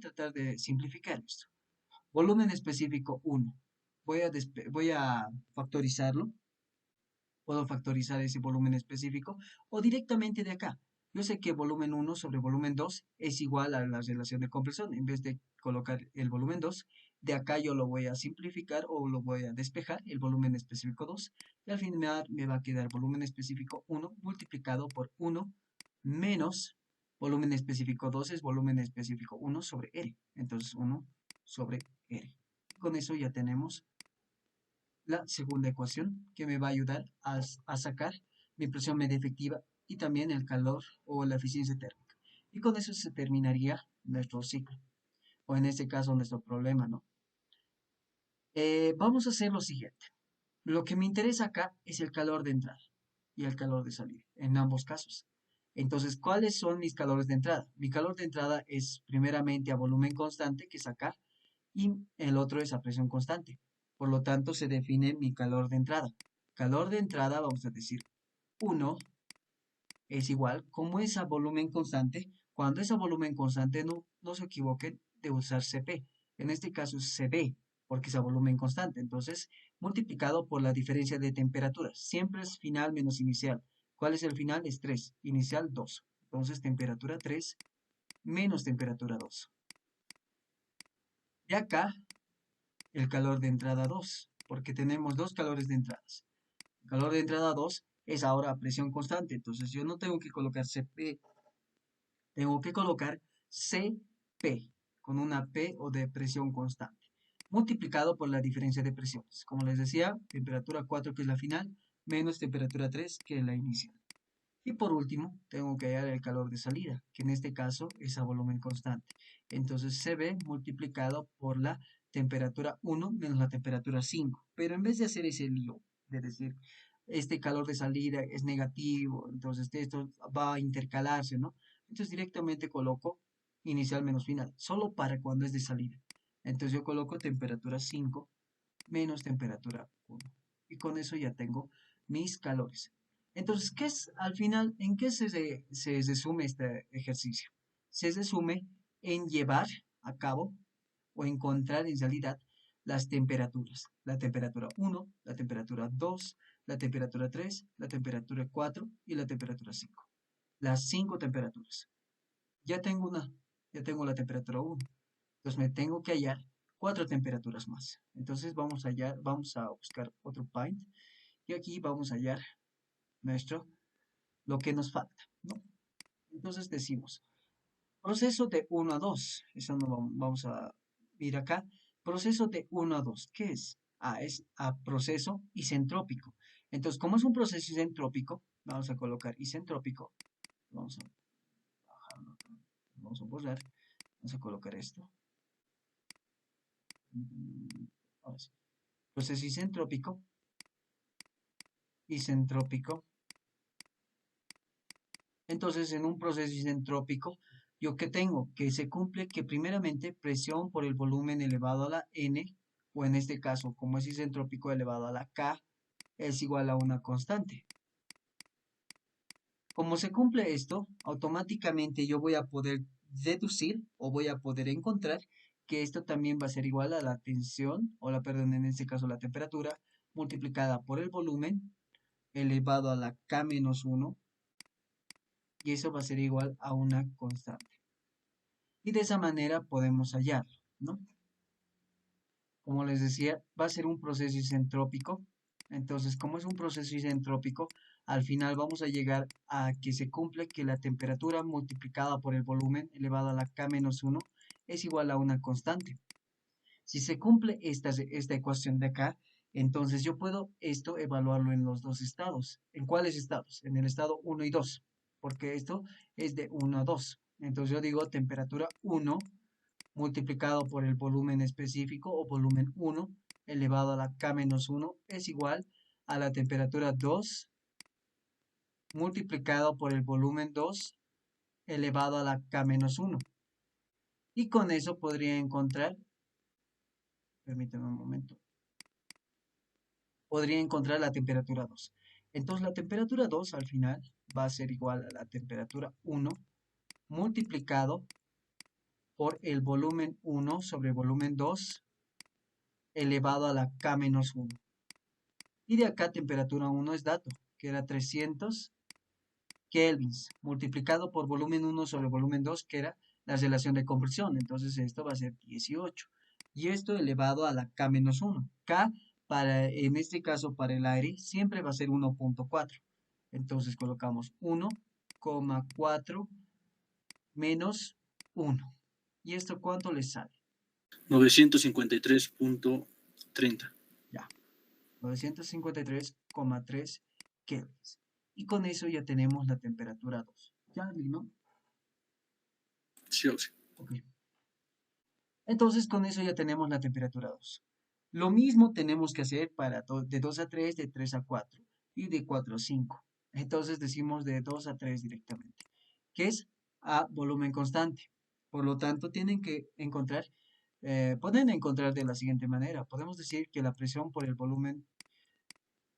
S1: tratar de simplificar esto. Volumen específico 1. Voy a factorizarlo. Puedo factorizar ese volumen específico o directamente de acá. Yo sé que volumen 1 sobre volumen 2 es igual a la relación de compresión. En vez de colocar el volumen 2, de acá yo lo voy a simplificar o lo voy a despejar, el volumen específico 2. Y al final me va a quedar volumen específico 1 multiplicado por 1 menos volumen específico 2 es volumen específico 1 sobre R. Entonces 1 sobre R. Con eso ya tenemos la segunda ecuación que me va a ayudar a sacar mi presión media efectiva y también el calor o la eficiencia térmica. Y con eso se terminaría nuestro ciclo, o en este caso nuestro problema, ¿no? Vamos a hacer lo siguiente. Lo que me interesa acá es el calor de entrada y el calor de salida, en ambos casos. Entonces, ¿cuáles son mis calores de entrada? Mi calor de entrada es primeramente a volumen constante, que es acá, y el otro es a presión constante. Por lo tanto, se define mi calor de entrada. Calor de entrada, vamos a decir 1 es igual, como es a volumen constante, cuando es a volumen constante no se equivoquen de usar CP. En este caso es CB, porque es a volumen constante. Entonces, multiplicado por la diferencia de temperaturas. Siempre es final menos inicial. ¿Cuál es el final? Es 3. Inicial 2. Entonces, temperatura 3 menos temperatura 2. Y acá, el calor de entrada 2, porque tenemos dos calores de entradas. El calor de entrada 2 es ahora a presión constante, entonces yo no tengo que colocar CP, tengo que colocar CP, con una P o de presión constante, multiplicado por la diferencia de presiones. Como les decía, temperatura 4 que es la final, menos temperatura 3 que es la inicial. Y por último, tengo que hallar el calor de salida, que en este caso es a volumen constante. Entonces CB multiplicado por la temperatura 1 menos la temperatura 5. Pero en vez de hacer ese lío, de decir, este calor de salida es negativo, entonces esto va a intercalarse, ¿no? Entonces directamente coloco inicial menos final, solo para cuando es de salida. Entonces yo coloco temperatura 5 menos temperatura 1. Y con eso ya tengo mis calores. Entonces, ¿qué es al final? ¿En qué se resume este ejercicio? Se resume en llevar a cabo o encontrar en realidad las temperaturas. La temperatura 1, la temperatura 2, la temperatura 3, la temperatura 4 y la temperatura 5. Las 5 temperaturas. Ya tengo ya tengo la temperatura 1. Entonces me tengo que hallar 4 temperaturas más. Entonces vamos a buscar otro paint y aquí vamos a hallar lo que nos falta, ¿no? Entonces decimos, proceso de 1 a 2. Eso no vamos a ir acá. Proceso de 1 a 2. ¿Qué es? Es a proceso isentrópico. Entonces, como es un proceso isentrópico, vamos a colocar isentrópico. Vamos a bajarlo. Vamos a borrar. Vamos a colocar esto. Ahora sí. Proceso isentrópico. Isentrópico. Entonces, en un proceso isentrópico, ¿yo qué tengo? Que se cumple que primeramente presión por el volumen elevado a la N, o en este caso, como es isentrópico elevado a la K, es igual a una constante. Como se cumple esto, automáticamente yo voy a poder deducir o voy a poder encontrar que esto también va a ser igual a la tensión, o perdón, en este caso la temperatura, multiplicada por el volumen elevado a la K-1, y eso va a ser igual a una constante. Y de esa manera podemos hallarlo, ¿no? Como les decía, va a ser un proceso isentrópico. Entonces, como es un proceso isentrópico, al final vamos a llegar a que se cumple que la temperatura multiplicada por el volumen elevado a la K-1 es igual a una constante. Si se cumple esta ecuación de acá, entonces yo puedo esto evaluarlo en los dos estados. ¿En cuáles estados? En el estado 1 y 2, porque esto es de 1 a 2. Entonces yo digo temperatura 1 multiplicado por el volumen específico o volumen 1 elevado a la K-1 es igual a la temperatura 2 multiplicado por el volumen 2 elevado a la K-1. Y con eso podría encontrar, permíteme un momento, podría encontrar la temperatura 2. Entonces la temperatura 2 al final va a ser igual a la temperatura 1 multiplicado por el volumen 1 sobre volumen 2 elevado a la K-1. Y de acá temperatura 1 es dato, que era 300 kelvins, multiplicado por volumen 1 sobre volumen 2, que era la relación de compresión. Entonces esto va a ser 18. Y esto elevado a la K-1. K, en este caso para el aire, siempre va a ser 1.4. Entonces colocamos 1,4 menos 1. ¿Y esto cuánto les sale?
S5: 953.30.
S1: Ya, 953,3 kelvins. Y con eso ya tenemos la temperatura 2. ¿Ya, ¿no?
S5: Sí, o sí.
S1: Ok. Entonces con eso ya tenemos la temperatura 2. Lo mismo tenemos que hacer para de 2 a 3, de 3 a 4 y de 4 a 5. Entonces decimos de 2 a 3 directamente, que es a volumen constante. Por lo tanto, pueden encontrar de la siguiente manera. Podemos decir que la presión por el volumen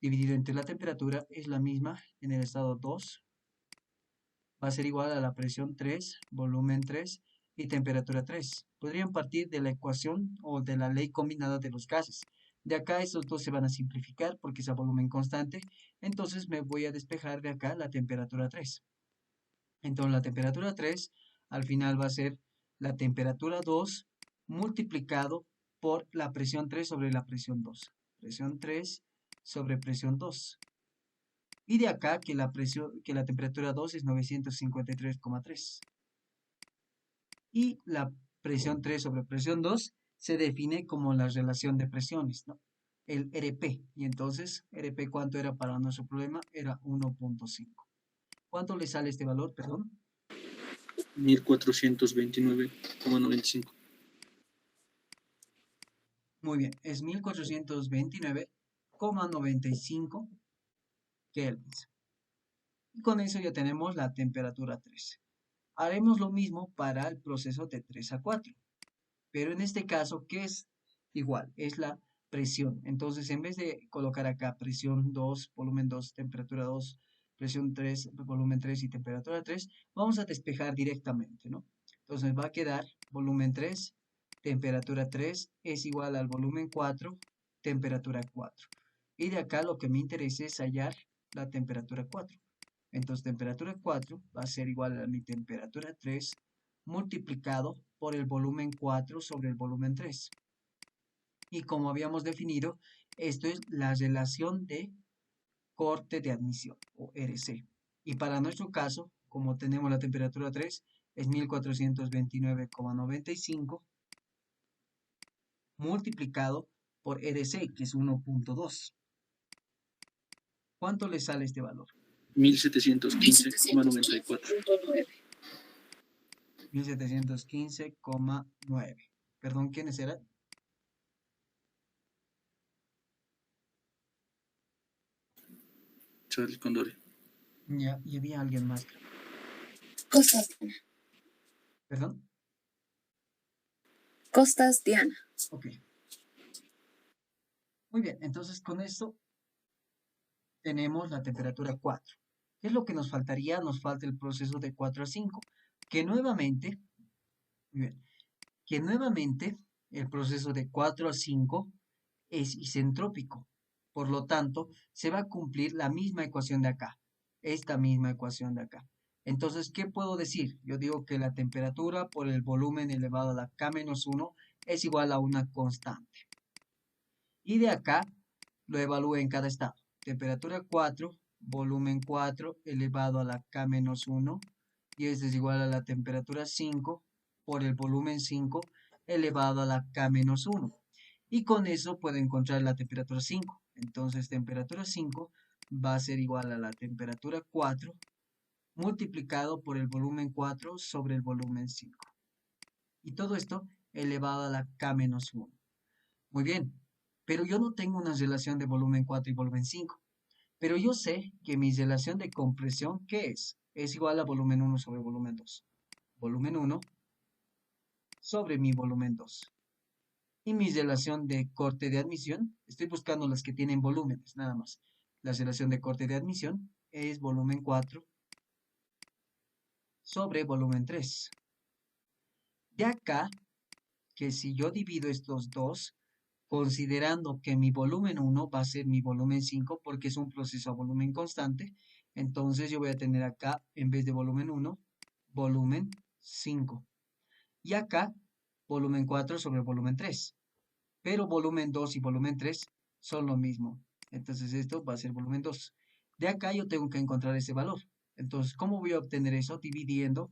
S1: dividido entre la temperatura es la misma en el estado 2. Va a ser igual a la presión 3, volumen 3 y temperatura 3. Podrían partir de la ecuación o de la ley combinada de los gases. De acá estos dos se van a simplificar porque es a volumen constante. Entonces me voy a despejar de acá la temperatura 3. Entonces la temperatura 3 al final va a ser la temperatura 2 multiplicado por la presión 3 sobre la presión 2. Presión 3 sobre presión 2. Y de acá que la temperatura 2 es 953,3. Y la presión 3 sobre presión 2 se define como la relación de presiones, ¿no? El RP. Y entonces, RP, ¿cuánto era para nuestro problema? Era 1.5. ¿Cuánto le sale este valor, perdón?
S5: 1429,95.
S1: Muy bien, es 1429,95 kelvins. Y con eso ya tenemos la temperatura 3. Haremos lo mismo para el proceso de 3 a 4. Pero en este caso, ¿qué es igual? Es la presión. Entonces, en vez de colocar acá presión 2, volumen 2, temperatura 2, presión 3, volumen 3 y temperatura 3, vamos a despejar directamente, ¿no? Entonces va a quedar volumen 3, temperatura 3 es igual al volumen 4, temperatura 4. Y de acá lo que me interesa es hallar la temperatura 4. Entonces, temperatura 4 va a ser igual a mi temperatura 3 multiplicado por el volumen 4 sobre el volumen 3. Y como habíamos definido, esto es la relación de corte de admisión, o RC. Y para nuestro caso, como tenemos la temperatura 3, es 1429,95 multiplicado por RC, que es 1.2. ¿Cuánto le sale este valor?
S5: 1715,94.
S1: 1715,9. Perdón, ¿quiénes eran?
S5: Charlie Condori.
S1: Ya, y había alguien más.
S6: Costas Diana.
S1: ¿Perdón?
S6: Costas Diana.
S1: Ok. Muy bien, entonces con esto tenemos la temperatura 4. ¿Qué es lo que nos faltaría? Nos falta el proceso de 4 a 5, que nuevamente, muy bien, que nuevamente el proceso de 4 a 5 es isentrópico. Por lo tanto, se va a cumplir la misma ecuación de acá, esta misma ecuación de acá. Entonces, ¿qué puedo decir? Yo digo que la temperatura por el volumen elevado a la K-1 es igual a una constante. Y de acá lo evalúo en cada estado. Temperatura 4, volumen 4 elevado a la K-1. Y esto es igual a la temperatura 5 por el volumen 5 elevado a la K-1. Y con eso puedo encontrar la temperatura 5. Entonces, temperatura 5 va a ser igual a la temperatura 4 multiplicado por el volumen 4 sobre el volumen 5. Y todo esto elevado a la K-1. Muy bien, pero yo no tengo una relación de volumen 4 y volumen 5. Pero yo sé que mi relación de compresión, ¿qué es? Es igual a volumen 1 sobre volumen 2. Volumen 1 sobre mi volumen 2. Y mi relación de corte de admisión, estoy buscando las que tienen volúmenes, nada más. La relación de corte de admisión es volumen 4 sobre volumen 3. De acá, que si yo divido estos dos, considerando que mi volumen 1 va a ser mi volumen 5 porque es un proceso a volumen constante, entonces yo voy a tener acá, en vez de volumen 1, volumen 5. Y acá, volumen 4 sobre volumen 3. Pero volumen 2 y volumen 3 son lo mismo. Entonces esto va a ser volumen 2. De acá yo tengo que encontrar ese valor. Entonces, ¿cómo voy a obtener eso? Dividiendo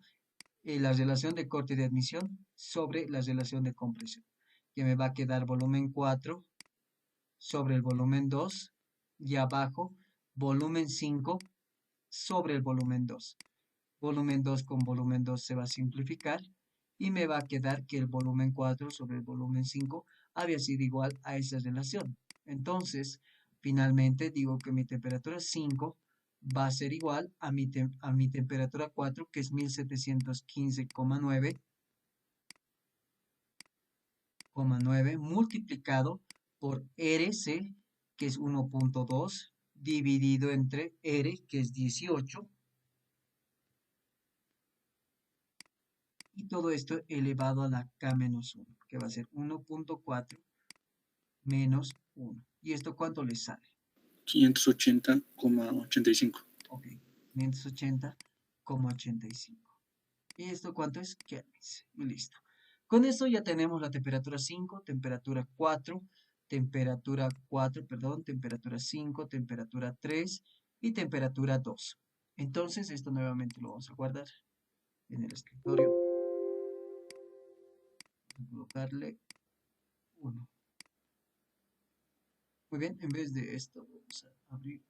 S1: la relación de corte de admisión sobre la relación de compresión. Que me va a quedar volumen 4 sobre el volumen 2 y abajo volumen 5 sobre el volumen 2. Volumen 2 con volumen 2 se va a simplificar y me va a quedar que el volumen 4 sobre el volumen 5 había sido igual a esa relación. Entonces, finalmente digo que mi temperatura 5 va a ser igual a mi temperatura 4, que es 1715,9 multiplicado por RC, que es 1.2, dividido entre R, que es 18, y todo esto elevado a la K-1, que va a ser 1.4 menos 1. ¿Y esto cuánto le sale?
S5: 580,85.
S1: Ok, 580,85. ¿Y esto cuánto es? Kelvins. Y listo. Con esto ya tenemos la temperatura 5, temperatura 4, temperatura 4, perdón, temperatura 5, temperatura 3 y temperatura 2. Entonces, esto nuevamente lo vamos a guardar en el escritorio. Vamos a colocarle 1. Muy bien, en vez de esto, vamos a abrir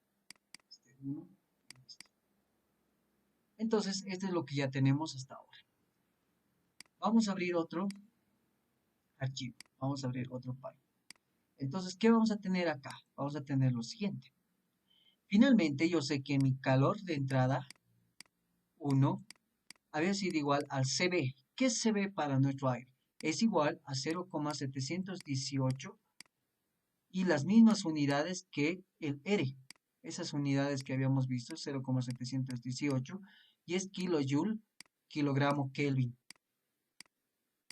S1: este 1. Entonces, esto es lo que ya tenemos hasta ahora. Vamos a abrir otro archivo. Vamos a abrir otro file. Entonces, ¿qué vamos a tener acá? Vamos a tener lo siguiente. Finalmente, yo sé que mi calor de entrada 1 había sido igual al CB. ¿Qué es CB para nuestro aire? Es igual a 0,718 y las mismas unidades que el R. Esas unidades que habíamos visto, 0,718, y es kilojoule, kilogramo Kelvin.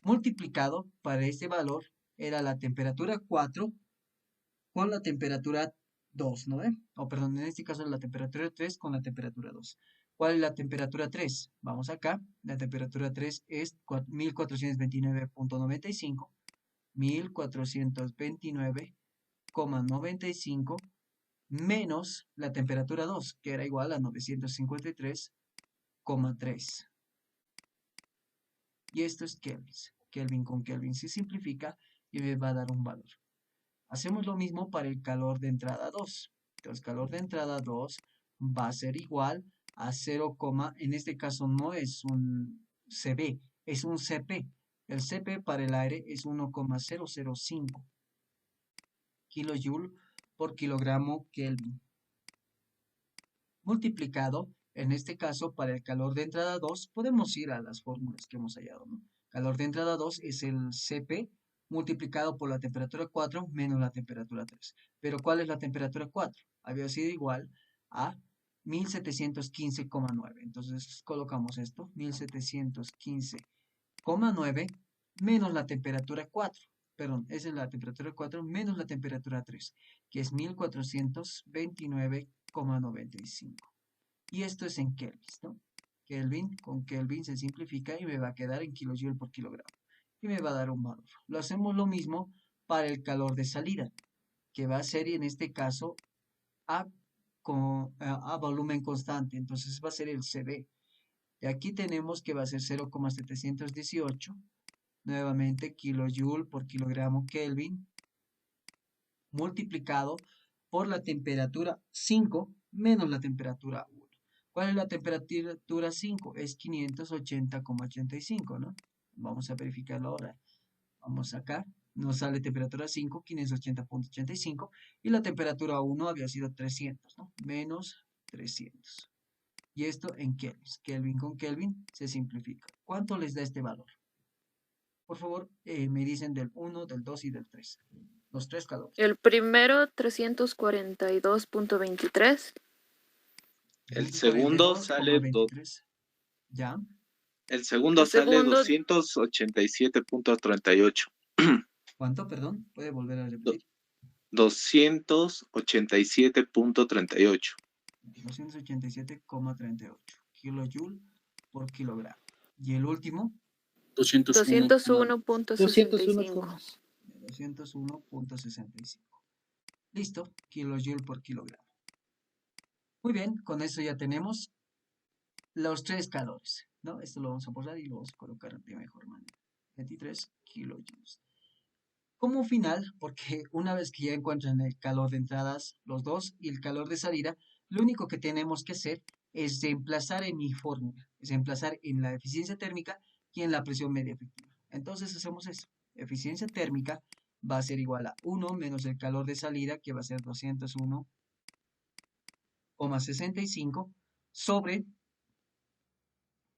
S1: Multiplicado para este valor era la temperatura 4 con la temperatura 2, ¿no ve? O perdón, en este caso la temperatura 3 con la temperatura 2. ¿Cuál es la temperatura 3? Vamos acá. La temperatura 3 es 1429.95. 1429,95 menos la temperatura 2, que era igual a 953,3. Y esto es Kelvin. Kelvin con Kelvin se simplifica y me va a dar un valor. Hacemos lo mismo para el calor de entrada 2. Entonces, calor de entrada 2 va a ser igual a 0, en este caso no es un CB, es un CP. El CP para el aire es 1,005 kilojoule por kilogramo Kelvin. Multiplicado, en este caso, para el calor de entrada 2, podemos ir a las fórmulas que hemos hallado, ¿no? Calor de entrada 2 es el CP multiplicado por la temperatura 4 menos la temperatura 3. Pero ¿cuál es la temperatura 4? Había sido igual a 1715,9. Entonces colocamos esto, 1715,9 menos la temperatura 4. Perdón, esa es la temperatura 4 menos la temperatura 3, que es 1429,95. Y esto es en Kelvin, ¿no? Kelvin con Kelvin se simplifica y me va a quedar en kilojoule por kilogramo. Y me va a dar un valor. Lo hacemos lo mismo para el calor de salida, que va a ser en este caso a volumen constante. Entonces va a ser el CB. Y aquí tenemos que va a ser 0,718. Nuevamente kilojoule por kilogramo Kelvin multiplicado por la temperatura 5 menos la temperatura 1. ¿Cuál es la temperatura 5? Es 580,85, ¿no? Vamos a verificarlo ahora. Vamos acá. Nos sale temperatura 5, 580,85. Y la temperatura 1 había sido 300, ¿no? Menos 300. Y esto en Kelvin. Kelvin con Kelvin se simplifica. ¿Cuánto les da este valor? Por favor, me dicen del 1, del 2 y del 3. Los tres calores.
S7: El primero, 342.23.
S2: El segundo sale
S1: 42,23. ¿Ya?
S2: El segundo
S7: El
S2: sale
S7: segundo-
S2: 287.38.
S1: ¿Cuánto, perdón? ¿Puede volver a repetir?
S2: 287.38.
S1: 287,38 kilojoule por kilogramo. Y el último,
S7: 201.65.
S1: 201,65. Listo, kilojoule por kilogramo. Muy bien, con eso ya tenemos los tres calores, ¿no? Esto lo vamos a borrar y lo vamos a colocar de mejor manera. 23 kilojoules. Como final, porque una vez que ya encuentran el calor de entradas, los dos, y el calor de salida, lo único que tenemos que hacer es reemplazar en mi fórmula, es reemplazar en la eficiencia térmica y en la presión media efectiva. Entonces hacemos eso. Eficiencia térmica va a ser igual a 1 menos el calor de salida, que va a ser 201,65 sobre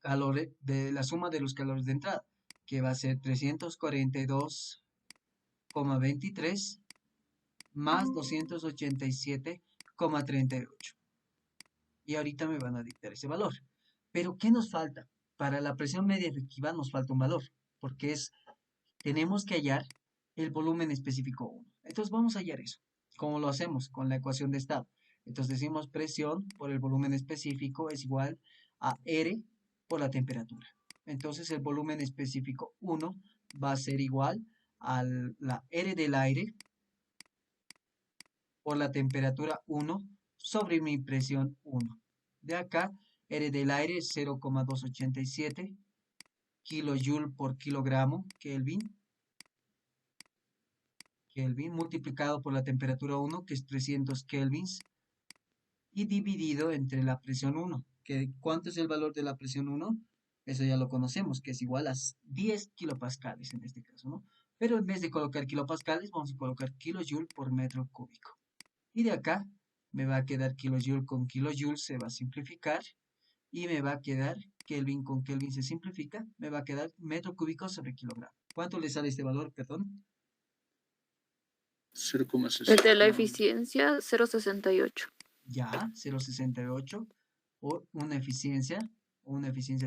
S1: calor de la suma de los calores de entrada, que va a ser 342,23 más 287,38. Y ahorita me van a dictar ese valor. Pero ¿qué nos falta? Para la presión media efectiva nos falta un valor, porque tenemos que hallar el volumen específico 1. Entonces vamos a hallar eso. ¿Cómo lo hacemos? Con la ecuación de estado. Entonces decimos presión por el volumen específico es igual a R por la temperatura. Entonces el volumen específico 1 va a ser igual a la R del aire por la temperatura 1 sobre mi presión 1. De acá, R del aire es 0,287 kilojoule por kilogramo Kelvin, multiplicado por la temperatura 1, que es 300 kelvins, y dividido entre la presión 1. ¿Cuánto es el valor de la presión 1? Eso ya lo conocemos, que es igual a 10 kilopascales en este caso, ¿no? Pero en vez de colocar kilopascales, vamos a colocar kilojoule por metro cúbico. Y de acá me va a quedar kilojoule con kilojoule, se va a simplificar. Y me va a quedar, Kelvin con Kelvin se simplifica, me va a quedar metro cúbico sobre kilogramo. ¿Cuánto le sale este valor, perdón?
S5: 0,60.
S7: El de la eficiencia, 0.68.
S1: Ya, 0,68 o una eficiencia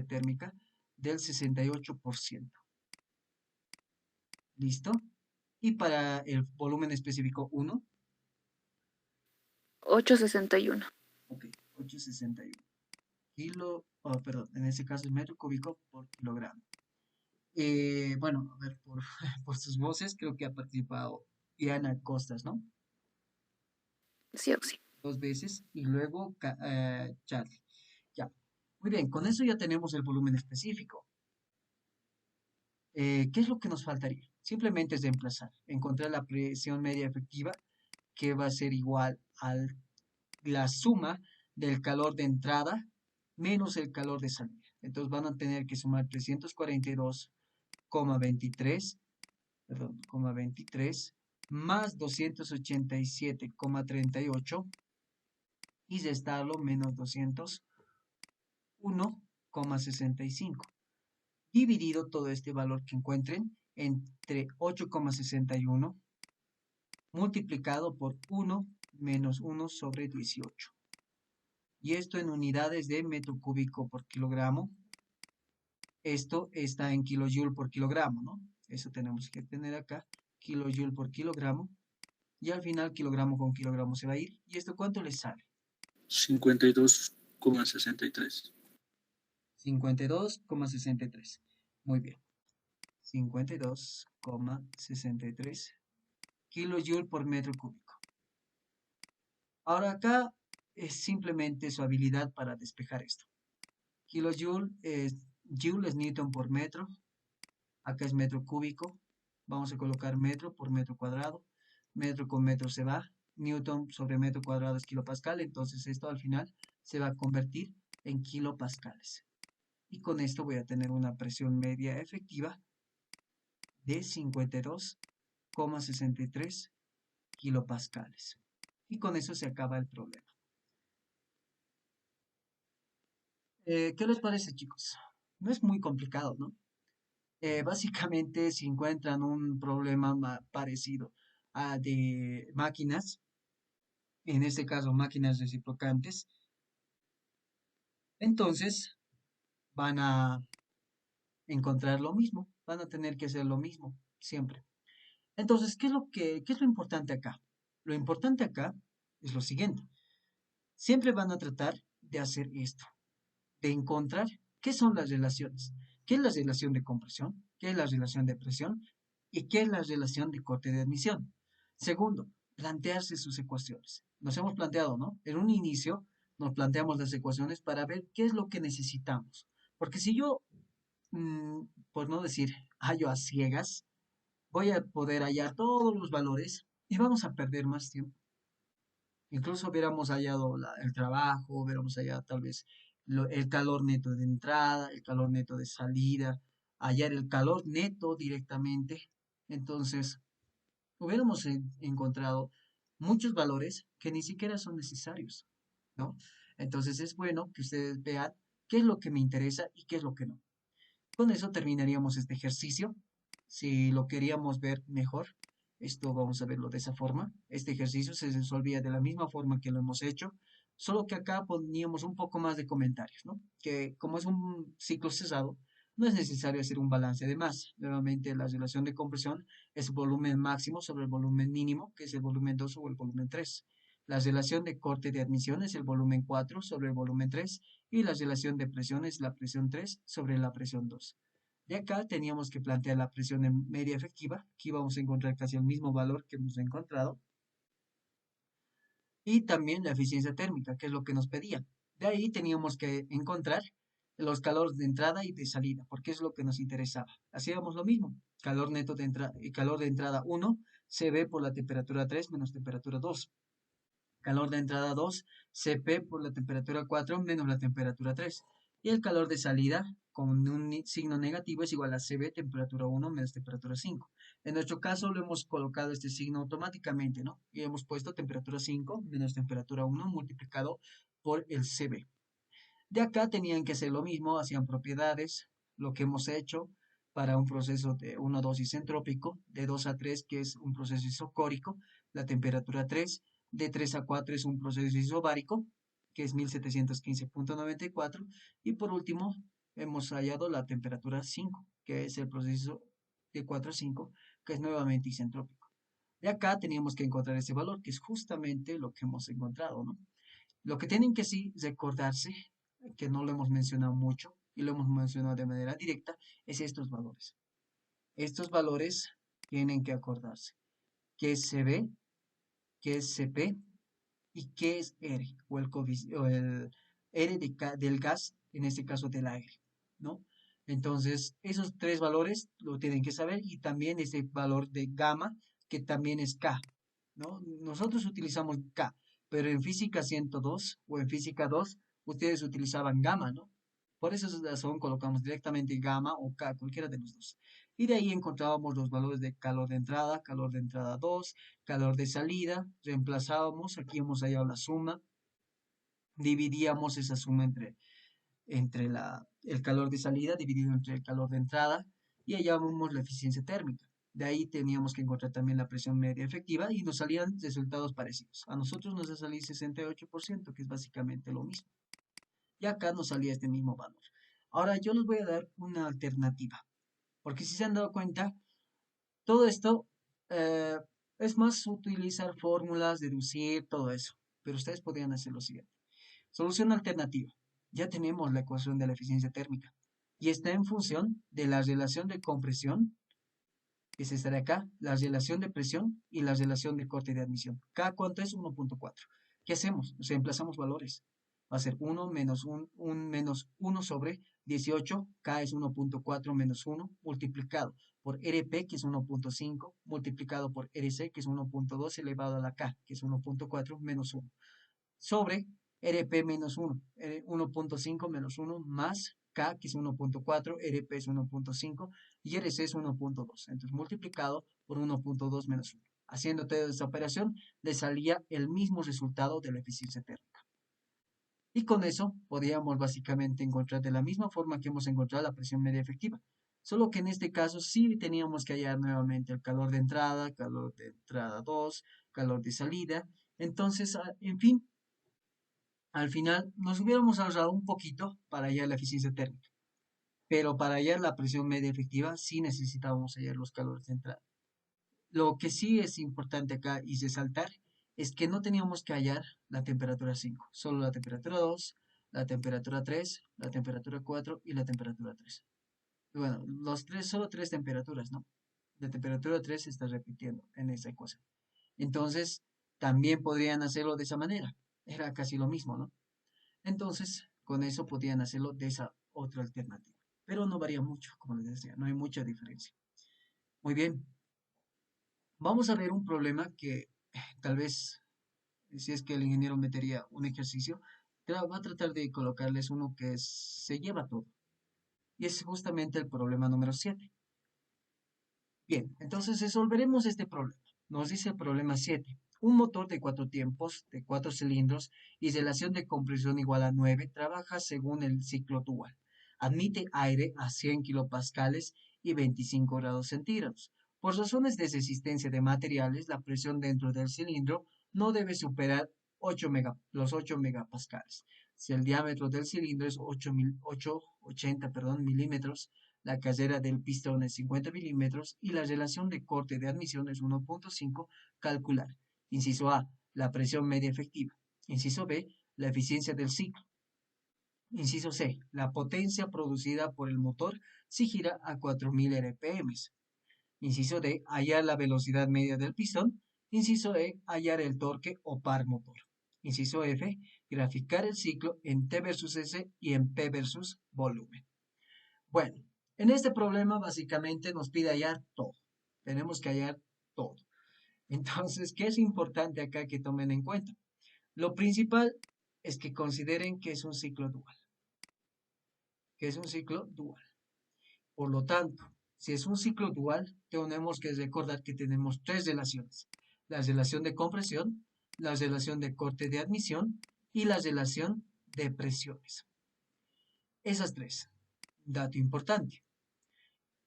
S1: térmica del 68%. ¿Listo? Y para el volumen específico 1,
S7: 8.61.
S1: ok, 8,61. Perdón, en ese caso es metro cúbico por kilogramo. Bueno, a ver, por sus voces, creo que ha participado Diana Costas, ¿no?
S7: Sí o sí.
S1: 2 veces, y luego Charlie. Ya, muy bien, con eso ya tenemos el volumen específico. ¿Qué es lo que nos faltaría? Simplemente es reemplazar, encontrar la presión media efectiva, que va a ser igual a la suma del calor de entrada menos el calor de salida. Entonces van a tener que sumar 342,23, perdón, 23 más 287,38 y restarlo menos 201,65. Dividido todo este valor que encuentren entre 8,61 multiplicado por 1 menos 1 sobre 18. Y esto en unidades de metro cúbico por kilogramo. Esto está en kilojoule por kilogramo, ¿no? Eso tenemos que tener acá, kilojoule por kilogramo. Y al final kilogramo con kilogramo se va a ir. ¿Y esto cuánto le sale?
S5: 52,63.
S1: 52,63. Muy bien. 52,63 kilojoule por metro cúbico. Ahora acá es simplemente su habilidad para despejar esto. Kilojoule es, joule es newton por metro. Acá es metro cúbico. Vamos a colocar metro por metro cuadrado. Metro con metro se va. Newton sobre metro cuadrado es kilopascal. Entonces esto al final se va a convertir en kilopascales. Y con esto voy a tener una presión media efectiva de 52,63 kilopascales. Y con eso se acaba el problema. ¿Qué les parece, chicos? No es muy complicado, ¿no? Básicamente, si encuentran un problema parecido a de máquinas, en este caso máquinas reciprocantes, entonces van a encontrar lo mismo, van a tener que hacer lo mismo siempre. Entonces, qué es lo importante acá? Lo importante acá es lo siguiente. Siempre van a tratar de hacer esto, de encontrar qué son las relaciones. ¿Qué es la relación de compresión? ¿Qué es la relación de presión? ¿Y qué es la relación de corte de admisión? Segundo, plantearse sus ecuaciones. Nos hemos planteado, ¿no? En un inicio nos planteamos las ecuaciones para ver qué es lo que necesitamos. Porque si yo, por no decir hallo a ciegas, voy a poder hallar todos los valores y vamos a perder más tiempo. Incluso hubiéramos hallado el trabajo, hubiéramos hallado tal vez el calor neto de entrada, el calor neto de salida, hallar el calor neto directamente. Entonces, hubiéramos encontrado muchos valores que ni siquiera son necesarios, ¿no? Entonces es bueno que ustedes vean qué es lo que me interesa y qué es lo que no. Con eso terminaríamos este ejercicio. Si lo queríamos ver mejor, esto vamos a verlo de esa forma. Este ejercicio se resolvía de la misma forma que lo hemos hecho, solo que acá poníamos un poco más de comentarios, ¿no? Que como es un ciclo cesado, no es necesario hacer un balance de masa. Nuevamente, la relación de compresión es volumen máximo sobre el volumen mínimo, que es el volumen 2 o el volumen 3. La relación de corte de admisión es el volumen 4 sobre el volumen 3 y la relación de presión es la presión 3 sobre la presión 2. De acá teníamos que plantear la presión media efectiva. Aquí vamos a encontrar casi el mismo valor que hemos encontrado. Y también la eficiencia térmica, que es lo que nos pedían. De ahí teníamos que encontrar los calores de entrada y de salida, porque es lo que nos interesaba. Hacíamos lo mismo. Calor neto de entrada y calor de entrada 1 se ve por la temperatura 3 menos temperatura 2. Calor de entrada 2 CP por la temperatura 4 menos la temperatura 3. Y el calor de salida con un signo negativo es igual a CB temperatura 1 menos temperatura 5. En nuestro caso lo hemos colocado este signo automáticamente, ¿no? Y hemos puesto temperatura 5 menos temperatura 1 multiplicado por el CB. De acá tenían que hacer lo mismo, hacían propiedades, lo que hemos hecho para un proceso de 1 a 2 isentrópico, de 2 a 3 que es un proceso isocórico, la temperatura 3, de 3 a 4 es un proceso isobárico, que es 1715,94, y por último hemos hallado la temperatura 5, que es el proceso de 4 a 5, que es nuevamente isentrópico. De acá teníamos que encontrar ese valor, que es justamente lo que hemos encontrado, ¿no? Lo que tienen que sí recordarse, que no lo hemos mencionado mucho y lo hemos mencionado de manera directa, es estos valores. Estos valores tienen que acordarse. ¿Qué es CB? ¿Qué es CP? ¿Y qué es R? O el R del gas, en este caso del aire, ¿no? Entonces, esos tres valores lo tienen que saber y también ese valor de gamma, que también es K, ¿no? Nosotros utilizamos K, pero en física 102 o en física 2, ustedes utilizaban gamma, ¿no? Por esa razón colocamos directamente gamma o K, cualquiera de los dos. Y de ahí encontrábamos los valores de calor de entrada 2, calor de salida, reemplazábamos, aquí hemos hallado la suma, dividíamos esa suma entre el calor de salida dividido entre el calor de entrada, y hallábamos la eficiencia térmica. De ahí teníamos que encontrar también la presión media efectiva y nos salían resultados parecidos. A nosotros nos ha salido 68%, que es básicamente lo mismo. Y acá nos salía este mismo valor. Ahora yo les voy a dar una alternativa, porque si se han dado cuenta, todo esto eh, es más utilizar fórmulas, deducir, todo eso. Pero ustedes podrían hacer lo siguiente. Solución alternativa. Ya tenemos la ecuación de la eficiencia térmica y está en función de la relación de compresión, que es esta de acá, la relación de presión y la relación de corte de admisión. ¿K cuánto es? 1.4. ¿Qué hacemos? Reemplazamos valores. Va a ser 1 menos 1 menos 1 sobre 18, K es 1.4 menos 1, multiplicado por RP, que es 1.5, multiplicado por RC, que es 1.2 elevado a la K, que es 1.4 menos 1, sobre RP menos 1, 1.5 menos 1 más K, que es 1.4, RP es 1.5 y RC es 1.2. Entonces, multiplicado por 1.2 menos 1. Haciendo toda esta operación, le salía el mismo resultado de la eficiencia térmica. Y con eso podíamos básicamente encontrar de la misma forma que hemos encontrado la presión media efectiva. Solo que en este caso sí teníamos que hallar nuevamente el calor de entrada 2, calor de salida. Entonces, en fin, al final nos hubiéramos ahorrado un poquito para hallar la eficiencia térmica. Pero para hallar la presión media efectiva sí necesitábamos hallar los calores de entrada. Lo que sí es importante acá y resaltar es que no teníamos que hallar la temperatura 5, solo la temperatura 2, la temperatura 3, la temperatura 4 y la temperatura 3. Y bueno, solo tres temperaturas, ¿no? La temperatura 3 se está repitiendo en esa ecuación. Entonces, también podrían hacerlo de esa manera. Era casi lo mismo, ¿no? Entonces, con eso podrían hacerlo de esa otra alternativa. Pero no varía mucho, como les decía, no hay mucha diferencia. Muy bien, vamos a ver un problema que tal vez, si es que el ingeniero metería un ejercicio, va a tratar de colocarles uno que se lleva todo. Y es justamente el problema número 7. Bien, entonces resolveremos este problema. Nos dice el problema 7. Un motor de 4 tiempos, de 4 cilindros y relación de compresión igual a 9, trabaja según el ciclo dual. Admite aire a 100 kilopascales y 25 grados centígrados. Por razones de resistencia de materiales, la presión dentro del cilindro no debe superar los 8 megapascales. Si el diámetro del cilindro es 80 milímetros, la casera del pistón es 50 milímetros y la relación de corte de admisión es 1.5, calcular. Inciso A, la presión media efectiva. Inciso B, la eficiencia del ciclo. Inciso C, la potencia producida por el motor si gira a 4000 RPM. Inciso D, hallar la velocidad media del pistón. Inciso E, hallar el torque o par motor. Inciso F, graficar el ciclo en T versus S y en P versus volumen. Bueno, en este problema básicamente nos pide hallar todo. Tenemos que hallar todo. Entonces, ¿qué es importante acá que tomen en cuenta? Lo principal es que consideren que es un ciclo dual. Que es un ciclo dual. Por lo tanto, si es un ciclo dual, tenemos que recordar que tenemos tres relaciones. La relación de compresión, la relación de corte de admisión y la relación de presiones. Esas tres. Dato importante.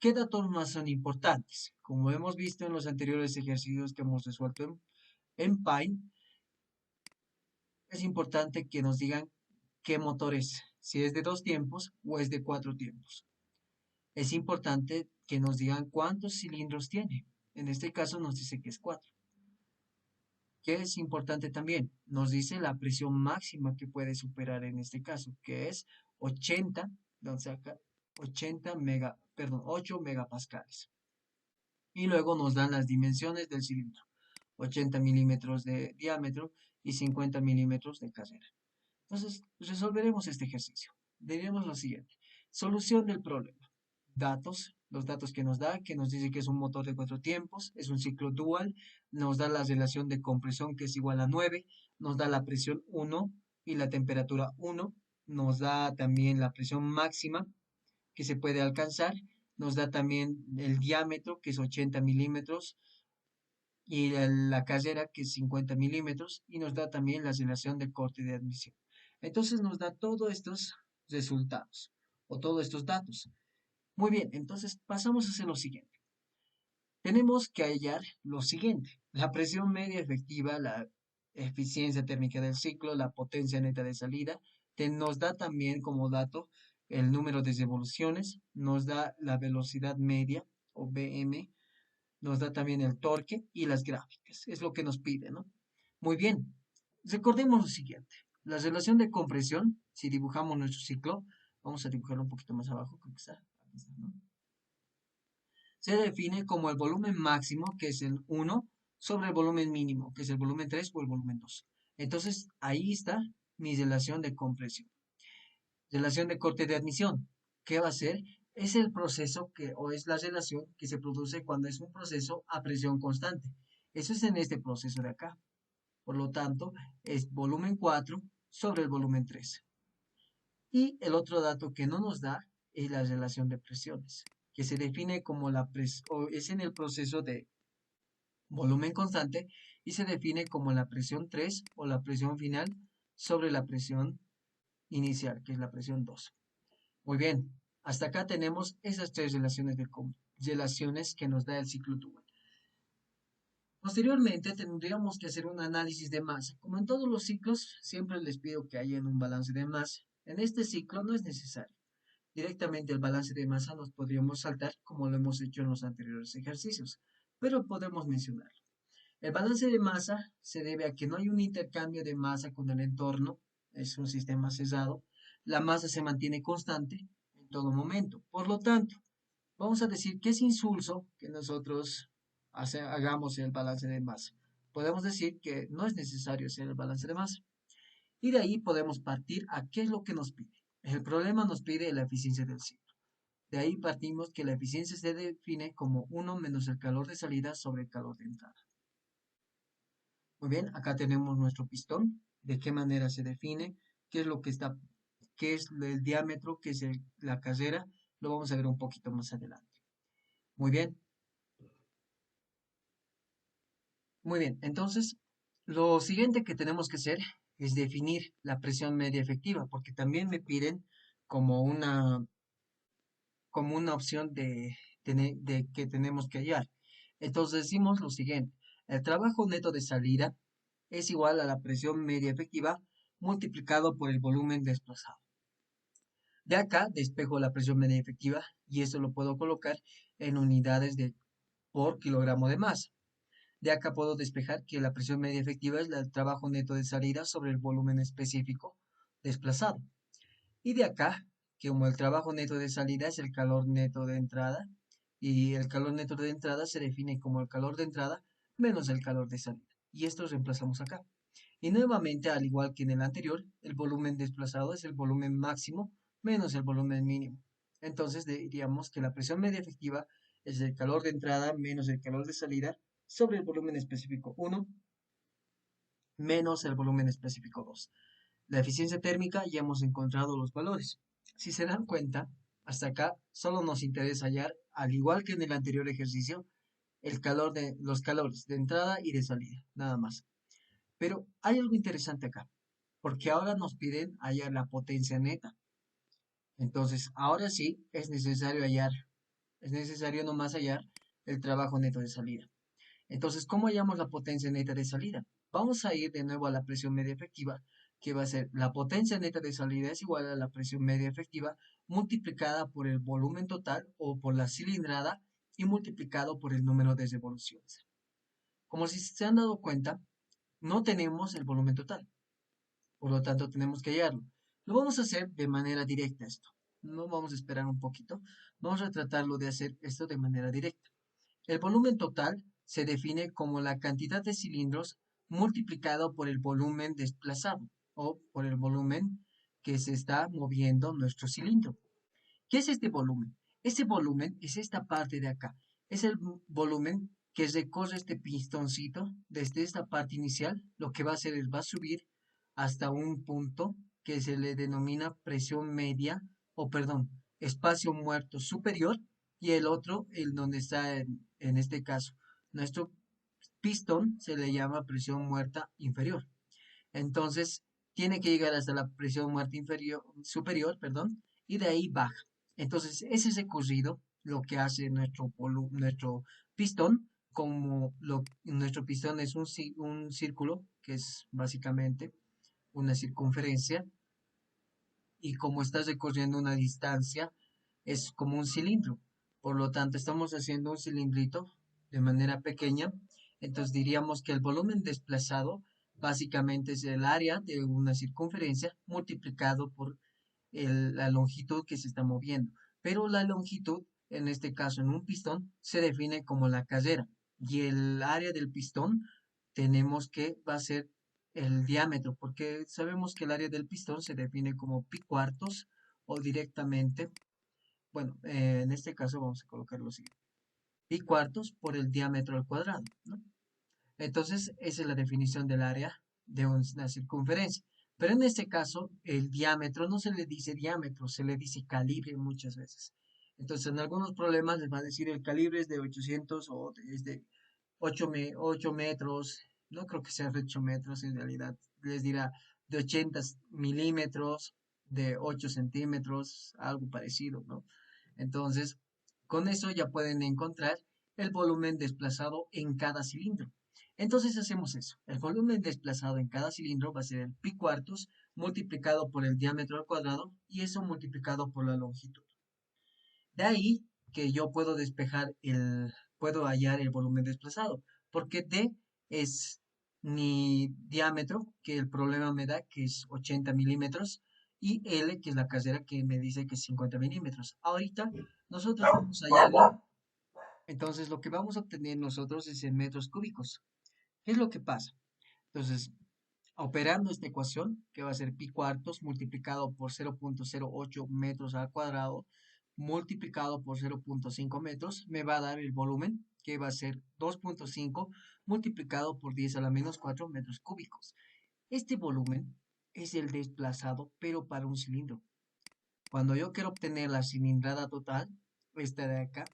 S1: ¿Qué datos más son importantes? Como hemos visto en los anteriores ejercicios que hemos resuelto en Pine, es importante que nos digan qué motor es, si es de 2 tiempos o es de 4 tiempos. Es importante que nos digan cuántos cilindros tiene. En este caso nos dice que es 4. ¿Qué es importante también? Nos dice la presión máxima que puede superar en este caso, que es 80, entonces acá 8 megapascales. Y luego nos dan las dimensiones del cilindro, 80 milímetros de diámetro y 50 milímetros de carrera. Entonces, resolveremos este ejercicio. Diremos lo siguiente. Solución del problema. Datos, los datos que nos da, que nos dice que es un motor de 4 tiempos, es un ciclo dual, nos da la relación de compresión que es igual a 9, nos da la presión 1 y la temperatura 1, nos da también la presión máxima que se puede alcanzar, nos da también el diámetro que es 80 milímetros y la carrera que es 50 milímetros y nos da también la relación de corte de admisión. Entonces nos da todos estos resultados o todos estos datos. Muy bien, entonces pasamos a hacer lo siguiente. Tenemos que hallar lo siguiente: la presión media efectiva, la eficiencia térmica del ciclo, la potencia neta de salida. Nos da también como dato el número de revoluciones, nos da la velocidad media o BM, nos da también el torque y las gráficas. Es lo que nos pide, ¿no? Muy bien. Recordemos lo siguiente. La relación de compresión, si dibujamos nuestro ciclo, vamos a dibujarlo un poquito más abajo, creo que está. Aquí está, ¿no? Se define como el volumen máximo, que es el 1, sobre el volumen mínimo, que es el volumen 3 o el volumen 2. Entonces, ahí está mi relación de compresión. Relación de corte de admisión. ¿Qué va a ser? Es el proceso o es la relación que se produce cuando es un proceso a presión constante. Eso es en este proceso de acá. Por lo tanto, es volumen 4 sobre el volumen 3. Y el otro dato que no nos da es la relación de presiones, que se define como es en el proceso de volumen constante y se define como la presión 3 o la presión final sobre la presión inicial, que es la presión 2. Muy bien, hasta acá tenemos esas tres relaciones que nos da el ciclo Dual. Posteriormente tendríamos que hacer un análisis de masa. Como en todos los ciclos, siempre les pido que hayan un balance de masa. En este ciclo no es necesario. Directamente el balance de masa nos podríamos saltar como lo hemos hecho en los anteriores ejercicios, pero podemos mencionarlo. El balance de masa se debe a que no hay un intercambio de masa con el entorno, es un sistema cerrado, la masa se mantiene constante en todo momento. Por lo tanto, vamos a decir que es insulso que nosotros hagamos el balance de masa. Podemos decir que no es necesario hacer el balance de masa. Y de ahí podemos partir a qué es lo que nos pide. El problema nos pide la eficiencia del ciclo. De ahí partimos que la eficiencia se define como 1 menos el calor de salida sobre el calor de entrada. Muy bien, acá tenemos nuestro pistón. ¿De qué manera se define? ¿Qué es lo que está, qué es el diámetro, qué es la carrera? Lo vamos a ver un poquito más adelante. Muy bien. Muy bien, entonces lo siguiente que tenemos que hacer es definir la presión media efectiva, porque también me piden como una opción de que tenemos que hallar. Entonces decimos lo siguiente: el trabajo neto de salida es igual a la presión media efectiva multiplicado por el volumen desplazado. De acá despejo la presión media efectiva y eso lo puedo colocar en unidades por kilogramo de masa. De acá puedo despejar que la presión media efectiva es el trabajo neto de salida sobre el volumen específico desplazado. Y de acá, que como el trabajo neto de salida es el calor neto de entrada, y el calor neto de entrada se define como el calor de entrada menos el calor de salida. Y esto reemplazamos acá. Y nuevamente, al igual que en el anterior, el volumen desplazado es el volumen máximo menos el volumen mínimo. Entonces diríamos que la presión media efectiva es el calor de entrada menos el calor de salida sobre el volumen específico 1 menos el volumen específico 2. La eficiencia térmica ya hemos encontrado los valores. Si se dan cuenta, hasta acá solo nos interesa hallar, al igual que en el anterior ejercicio, los calores de entrada y de salida, nada más. Pero hay algo interesante acá, porque ahora nos piden hallar la potencia neta. Entonces, ahora sí es necesario nomás hallar el trabajo neto de salida. Entonces, ¿cómo hallamos la potencia neta de salida? Vamos a ir de nuevo a la presión media efectiva, que va a ser la potencia neta de salida es igual a la presión media efectiva multiplicada por el volumen total o por la cilindrada y multiplicado por el número de revoluciones. Como si se han dado cuenta, no tenemos el volumen total, por lo tanto tenemos que hallarlo. Lo vamos a hacer de manera directa esto. No vamos a esperar un poquito, vamos a tratarlo de hacer esto de manera directa. El volumen total se define como la cantidad de cilindros multiplicado por el volumen desplazado o por el volumen que se está moviendo nuestro cilindro. ¿Qué es este volumen? Este volumen es esta parte de acá. Es el volumen que recorre este pistoncito desde esta parte inicial. Lo que va a hacer es va a subir hasta un punto que se le denomina presión media o perdón, espacio muerto superior y el otro, el donde está en este caso, nuestro pistón se le llama presión muerta inferior. Entonces, tiene que llegar hasta la presión muerta superior, perdón, y de ahí baja. Entonces, ese recorrido lo que hace nuestro pistón, nuestro pistón es un círculo, que es básicamente una circunferencia, y como estás recorriendo una distancia, es como un cilindro. Por lo tanto, estamos haciendo un cilindrito de manera pequeña. Entonces diríamos que el volumen desplazado básicamente es el área de una circunferencia multiplicado por la longitud que se está moviendo. Pero la longitud, en este caso en un pistón, se define como la carrera. Y el área del pistón tenemos que va a ser el diámetro, porque sabemos que el área del pistón se define como pi cuartos o directamente, bueno, en este caso vamos a colocar lo siguiente, pi cuartos por el diámetro al cuadrado, ¿no? Entonces, esa es la definición del área de una circunferencia. Pero en este caso, el diámetro no se le dice diámetro, se le dice calibre muchas veces. Entonces, en algunos problemas les va a decir el calibre es de 800 o es de 8 metros, no creo que sea de 8 metros en realidad, les dirá de 80 milímetros, de 8 centímetros, algo parecido, ¿no? Entonces, con eso ya pueden encontrar el volumen desplazado en cada cilindro. Entonces hacemos eso. El volumen desplazado en cada cilindro va a ser el pi cuartos multiplicado por el diámetro al cuadrado y eso multiplicado por la longitud. De ahí que yo puedo hallar el volumen desplazado, porque D es mi diámetro, que el problema me da que es 80 milímetros, y L, que es la carrera que me dice que es 50 milímetros. Ahorita nosotros vamos a hallarlo, entonces lo que vamos a obtener nosotros es en metros cúbicos. ¿Qué es lo que pasa? Entonces, operando esta ecuación, que va a ser pi cuartos multiplicado por 0.08 metros al cuadrado, multiplicado por 0.5 metros, me va a dar el volumen, que va a ser 2.5 multiplicado por 10 a la menos 4 metros cúbicos. Este volumen es el desplazado, pero para un cilindro. Cuando yo quiero obtener la cilindrada total, esta de acá,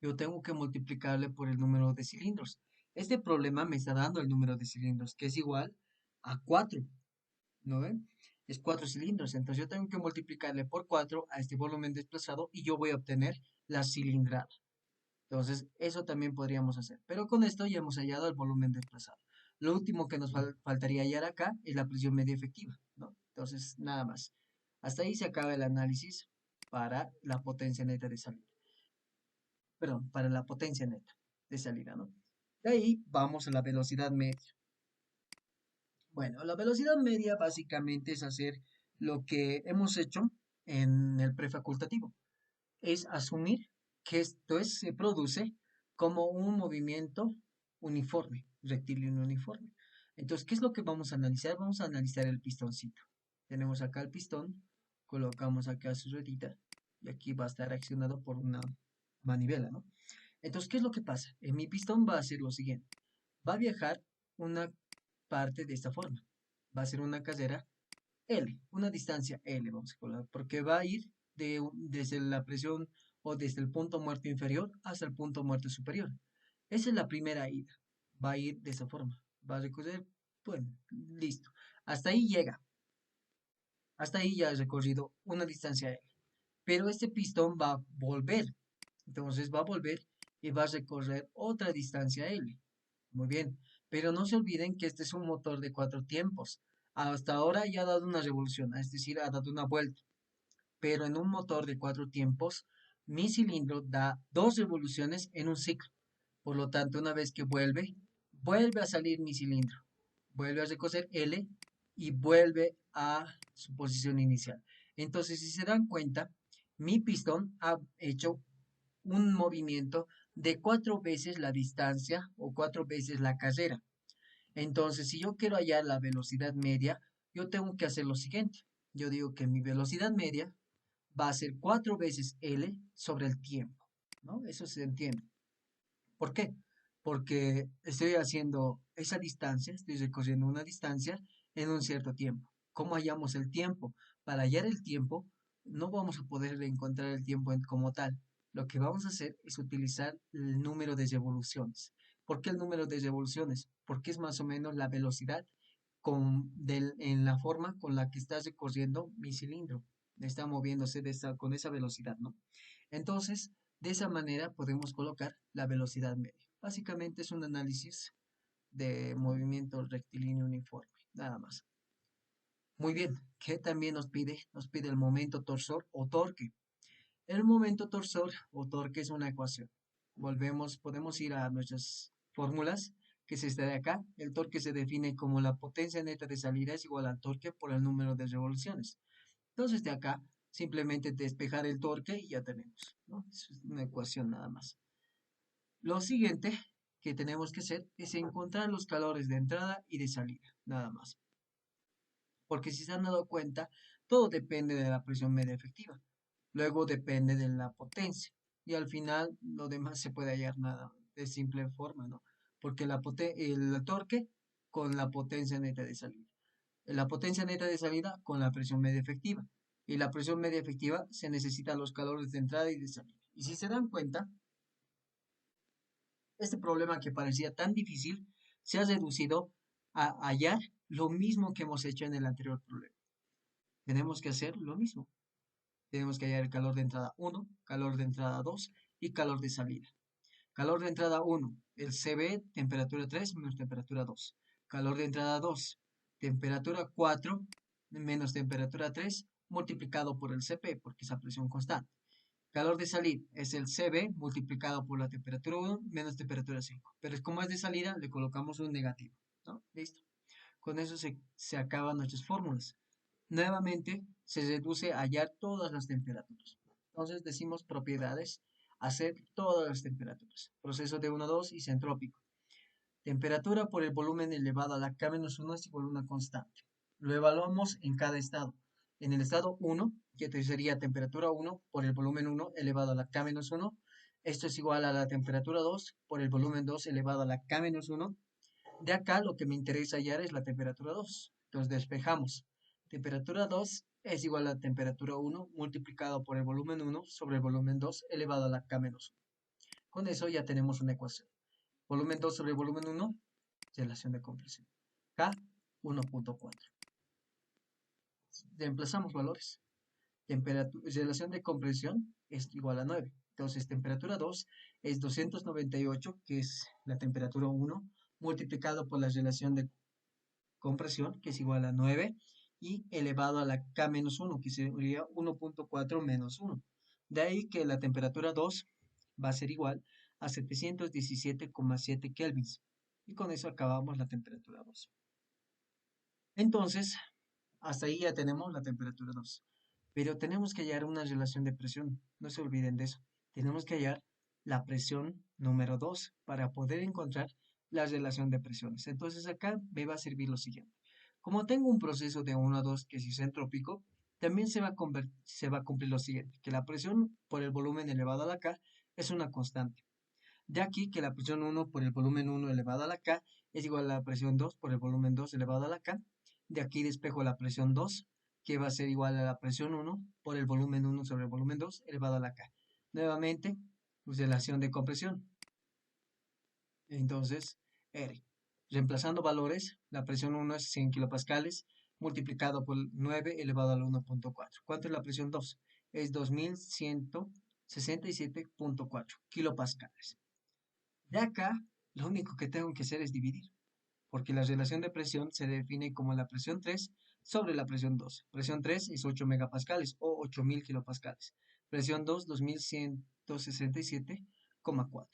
S1: yo tengo que multiplicarle por el número de cilindros. Este problema me está dando el número de cilindros, que es igual a 4, ¿no ven? Es 4 cilindros, entonces yo tengo que multiplicarle por 4 a este volumen desplazado y yo voy a obtener la cilindrada. Entonces, eso también podríamos hacer. Pero con esto ya hemos hallado el volumen desplazado. Lo último que nos faltaría hallar acá es la presión media efectiva, ¿no? Entonces, nada más. Hasta ahí se acaba el análisis para la potencia neta de salida. Perdón, para la potencia neta de salida, ¿no? De ahí vamos a la velocidad media. Bueno, la velocidad media básicamente es hacer lo que hemos hecho en el prefacultativo. Es asumir que se produce como un movimiento uniforme, rectilíneo uniforme. Entonces, ¿qué es lo que vamos a analizar? Vamos a analizar el pistoncito. Tenemos acá el pistón, colocamos acá su ruedita y aquí va a estar accionado por una manivela, ¿no? Entonces, ¿qué es lo que pasa? En mi pistón va a ser lo siguiente. Va a viajar una parte de esta forma. Va a ser una carrera L, una distancia L, vamos a colocar, porque va a ir desde la presión o desde el punto muerto inferior hasta el punto muerto superior. Esa es la primera ida. Va a ir de esa forma. Va a recorrer, bueno, listo. Hasta ahí llega. Hasta ahí ya ha recorrido una distancia L. Pero este pistón va a volver. Entonces va a volver y va a recorrer otra distancia L. Muy bien, pero no se olviden que este es un motor de 4 tiempos. Hasta ahora ya ha dado una revolución, es decir, ha dado una vuelta. Pero en un motor de 4 tiempos, mi cilindro da 2 revoluciones en un ciclo. Por lo tanto, una vez que vuelve a salir mi cilindro, vuelve a recoger L y vuelve a su posición inicial. Entonces, si se dan cuenta, mi pistón ha hecho un movimiento de 4 veces la distancia o 4 veces la carrera. Entonces, si yo quiero hallar la velocidad media, yo tengo que hacer lo siguiente. Yo digo que mi velocidad media va a ser 4 veces L sobre el tiempo, ¿no? Eso se entiende. ¿Por qué? Porque estoy haciendo esa distancia, estoy recorriendo una distancia en un cierto tiempo. ¿Cómo hallamos el tiempo? Para hallar el tiempo, no vamos a poder encontrar el tiempo como tal. Lo que vamos a hacer es utilizar el número de revoluciones. ¿Por qué el número de revoluciones? Porque es más o menos la velocidad en la forma con la que está recorriendo mi cilindro. está moviéndose con esa velocidad, ¿no? Entonces, de esa manera podemos colocar la velocidad media. Básicamente es un análisis de movimiento rectilíneo uniforme, nada más. Muy bien, ¿qué también nos pide? Nos pide el momento torsor o torque. El momento torsor o torque es una ecuación. Volvemos, podemos ir a nuestras fórmulas, que es esta de acá. El torque se define como la potencia neta de salida es igual al torque por el número de revoluciones. Entonces de acá, simplemente despejar el torque y ya tenemos, ¿no? Es una ecuación nada más. Lo siguiente que tenemos que hacer es encontrar los calores de entrada y de salida, nada más. Porque si se han dado cuenta, todo depende de la presión media efectiva. Luego depende de la potencia. Y al final lo demás se puede hallar nada de simple forma, ¿no? Porque el torque con la potencia neta de salida. La potencia neta de salida con la presión media efectiva. Y la presión media efectiva se necesitan los calores de entrada y de salida. Y si se dan cuenta, este problema que parecía tan difícil se ha reducido a hallar lo mismo que hemos hecho en el anterior problema. Tenemos que hacer lo mismo. Tenemos que hallar el calor de entrada 1, calor de entrada 2 y calor de salida. Calor de entrada 1, el CB, temperatura 3 menos temperatura 2. Calor de entrada 2, temperatura 4 menos temperatura 3 multiplicado por el CP, porque es a presión constante. Calor de salida es el CB multiplicado por la temperatura 1 menos temperatura 5. Pero como es de salida, le colocamos un negativo, ¿no? Listo. Con eso se acaban nuestras fórmulas. Nuevamente se reduce a hallar todas las temperaturas. Entonces decimos propiedades, hacer todas las temperaturas. Proceso de 1 a 2 isentrópico. Temperatura por el volumen elevado a la K-1 es igual a una constante. Lo evaluamos en cada estado. En el estado 1, que sería temperatura 1 por el volumen 1 elevado a la K-1, esto es igual a la temperatura 2 por el volumen 2 elevado a la K-1. De acá lo que me interesa hallar es la temperatura 2. Entonces despejamos. Temperatura 2 es igual a temperatura 1 multiplicado por el volumen 1 sobre el volumen 2 elevado a la K-1. Con eso ya tenemos una ecuación. Volumen 2 sobre volumen 1, relación de compresión. K, 1.4. Reemplazamos valores. Relación de compresión es igual a 9. Entonces, temperatura 2 es 298, que es la temperatura 1, multiplicado por la relación de compresión, que es igual a 9, y elevado a la K-1, que sería 1.4 menos 1. De ahí que la temperatura 2 va a ser igual a 717,7 kelvins. Y con eso acabamos la temperatura 2. Entonces, hasta ahí ya tenemos la temperatura 2. Pero tenemos que hallar una relación de presión. No se olviden de eso. Tenemos que hallar la presión número 2 para poder encontrar la relación de presiones. Entonces acá me va a servir lo siguiente. Como tengo un proceso de 1 a 2 que es isentrópico, también se va a cumplir lo siguiente, que la presión por el volumen elevado a la K es una constante. De aquí que la presión 1 por el volumen 1 elevado a la K es igual a la presión 2 por el volumen 2 elevado a la K. De aquí despejo la presión 2, que va a ser igual a la presión 1 por el volumen 1 sobre el volumen 2 elevado a la K. Nuevamente, relación de compresión. Entonces, R. Reemplazando valores, la presión 1 es 100 kilopascales multiplicado por 9 elevado al 1.4. ¿Cuánto es la presión 2? Es 2167.4 kilopascales. De acá, lo único que tengo que hacer es dividir, porque la relación de presión se define como la presión 3 sobre la presión 2. Presión 3 es 8 megapascales o 8000 kilopascales. Presión 2, 2167,4.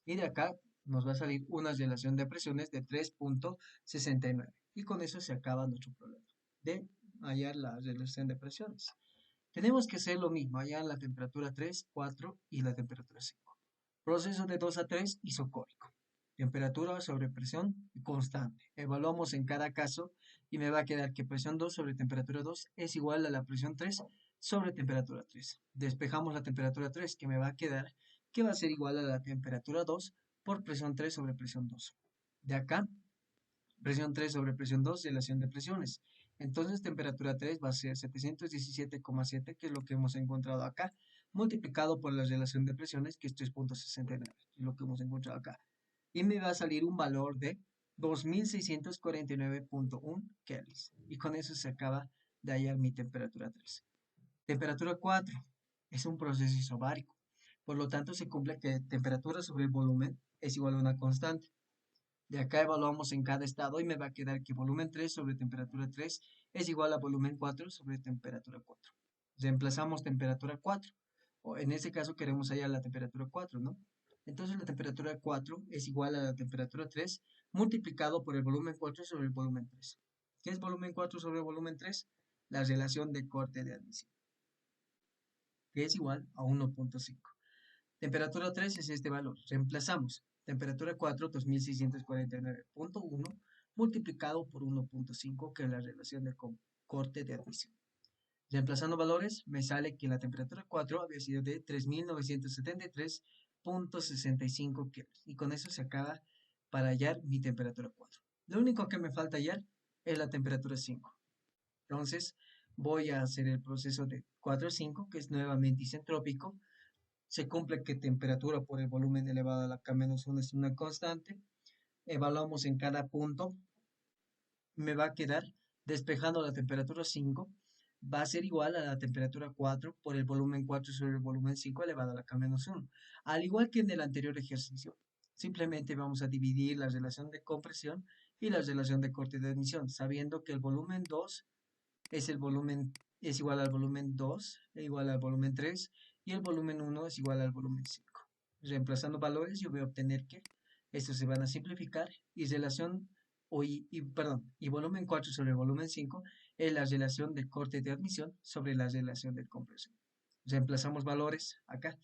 S1: Y de acá nos va a salir una relación de presiones de 3.69. Y con eso se acaba nuestro problema de hallar la relación de presiones. Tenemos que hacer lo mismo, hallar la temperatura 3, 4 y la temperatura 5. Proceso de 2 a 3 isocórico. Temperatura sobre presión constante. Evaluamos en cada caso y me va a quedar que presión 2 sobre temperatura 2 es igual a la presión 3 sobre temperatura 3. Despejamos la temperatura 3 que me va a quedar que va a ser igual a la temperatura 2 por presión 3 sobre presión 2. De acá, presión 3 sobre presión 2, relación de presiones. Entonces, temperatura 3 va a ser 717,7, que es lo que hemos encontrado acá, multiplicado por la relación de presiones, que es 3.69, que es lo que hemos encontrado acá. Y me va a salir un valor de 2649.1 kelvins. Y con eso se acaba de hallar mi temperatura 3. Temperatura 4 es un proceso isobárico. Por lo tanto, se cumple que temperatura sobre el volumen es igual a una constante. De acá evaluamos en cada estado y me va a quedar que volumen 3 sobre temperatura 3 es igual a volumen 4 sobre temperatura 4. Reemplazamos temperatura 4, o en este caso queremos hallar la temperatura 4, ¿no? Entonces la temperatura 4 es igual a la temperatura 3 multiplicado por el volumen 4 sobre el volumen 3. ¿Qué es volumen 4 sobre volumen 3? La relación de corte de admisión, que es igual a 1.5. Temperatura 3 es este valor. Reemplazamos temperatura 4, 2649.1, multiplicado por 1.5, que es la relación de corte de admisión. Reemplazando valores, me sale que la temperatura 4 había sido de 3973.65 kelvin. Y con eso se acaba para hallar mi temperatura 4. Lo único que me falta hallar es la temperatura 5. Entonces, voy a hacer el proceso de 4 a 5, que es nuevamente isentrópico. Se cumple que temperatura por el volumen elevado a la K-1 es una constante. Evaluamos en cada punto. Me va a quedar despejando la temperatura 5. Va a ser igual a la temperatura 4 por el volumen 4 sobre el volumen 5 elevado a la K-1. Al igual que en el anterior ejercicio, simplemente vamos a dividir la relación de compresión y la relación de corte de admisión, sabiendo que el volumen 2 es igual al volumen 2, e igual al volumen 3, y el volumen 1 es igual al volumen 5. Reemplazando valores, yo voy a obtener que estos se van a simplificar y volumen 4 sobre volumen 5 es la relación del corte de admisión sobre la relación de compresión. Reemplazamos valores acá.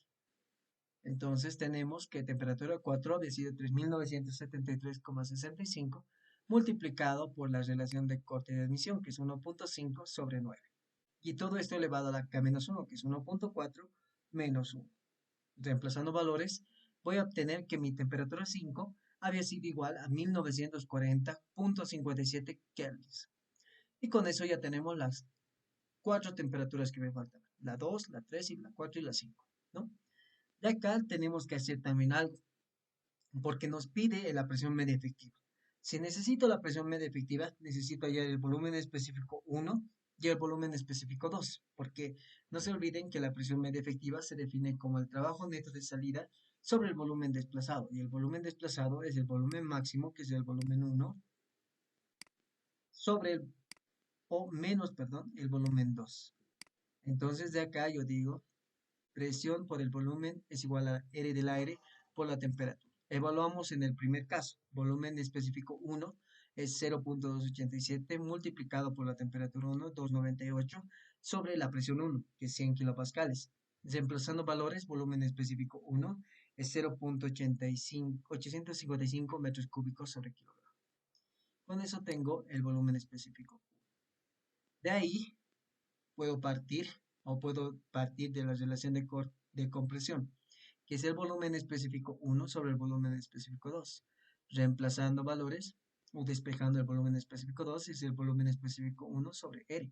S1: Entonces tenemos que temperatura 4 había sido 3973,65 multiplicado por la relación de corte de admisión, que es 1.5 sobre 9. Y todo esto elevado a la K-1, que es 1.4 menos 1. Reemplazando valores, voy a obtener que mi temperatura 5 había sido igual a 1940.57 kelvins. Y con eso ya tenemos las 4 temperaturas que me faltan. La 2, la 3, y la 4 y la 5, ¿no? De acá tenemos que hacer también algo, porque nos pide la presión media efectiva. Si necesito la presión media efectiva, necesito hallar el volumen específico 1 y el volumen específico 2, porque no se olviden que la presión media efectiva se define como el trabajo neto de salida sobre el volumen desplazado, y el volumen desplazado es el volumen máximo, que es el volumen 1, sobre el, o menos, perdón, el volumen 2. Entonces de acá yo digo, presión por el volumen es igual a R del aire por la temperatura. Evaluamos en el primer caso, volumen específico 1 es 0.287 multiplicado por la temperatura 1, 298, sobre la presión 1, que es 100 kilopascales. Reemplazando valores, volumen específico 1 es 0.855 metros cúbicos sobre kilogramo. Con eso tengo el volumen específico 1. De ahí puedo partir de la relación de compresión, que es el volumen específico 1 sobre el volumen específico 2. Reemplazando valores o despejando el volumen específico 2 es el volumen específico 1 sobre R.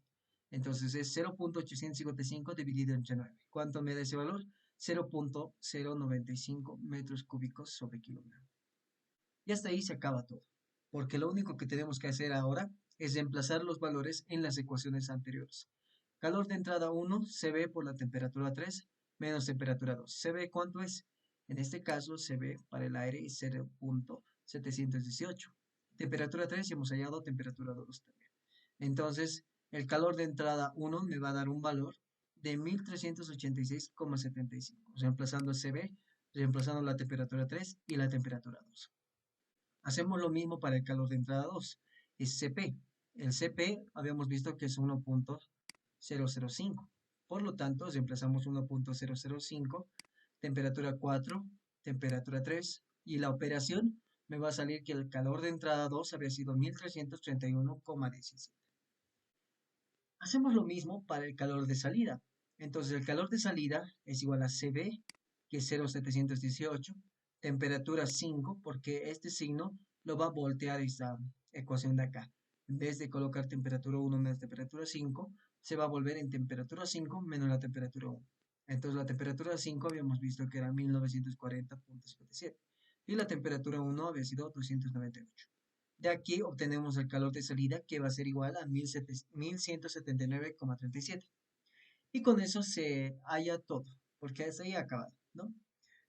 S1: Entonces es 0.855 dividido entre 9. ¿Cuánto me da ese valor? 0.095 metros cúbicos sobre kilogramo. Y hasta ahí se acaba todo, porque lo único que tenemos que hacer ahora es reemplazar los valores en las ecuaciones anteriores. Calor de entrada 1 se ve por la temperatura 3 menos temperatura 2. ¿Se ve cuánto es? En este caso se ve para el aire 0.718. Temperatura 3 y hemos hallado temperatura 2 también. Entonces, el calor de entrada 1 me va a dar un valor de 1386,75. Reemplazando CB, reemplazando la temperatura 3 y la temperatura 2. Hacemos lo mismo para el calor de entrada 2. Es CP. El CP habíamos visto que es 1.005. Por lo tanto, reemplazamos 1.005, temperatura 4, temperatura 3, y la operación me va a salir que el calor de entrada 2 había sido 1331,17. Hacemos lo mismo para el calor de salida. Entonces, el calor de salida es igual a CB, que es 0.718, temperatura 5, porque este signo lo va a voltear esta ecuación de acá. En vez de colocar temperatura 1 menos temperatura 5, se va a volver en temperatura 5 menos la temperatura 1. Entonces la temperatura 5 habíamos visto que era 1940.57 y la temperatura 1 había sido 298. De aquí obtenemos el calor de salida, que va a ser igual a 1179,37. Y con eso se halla todo, porque hasta ahí ha acabado, ¿no?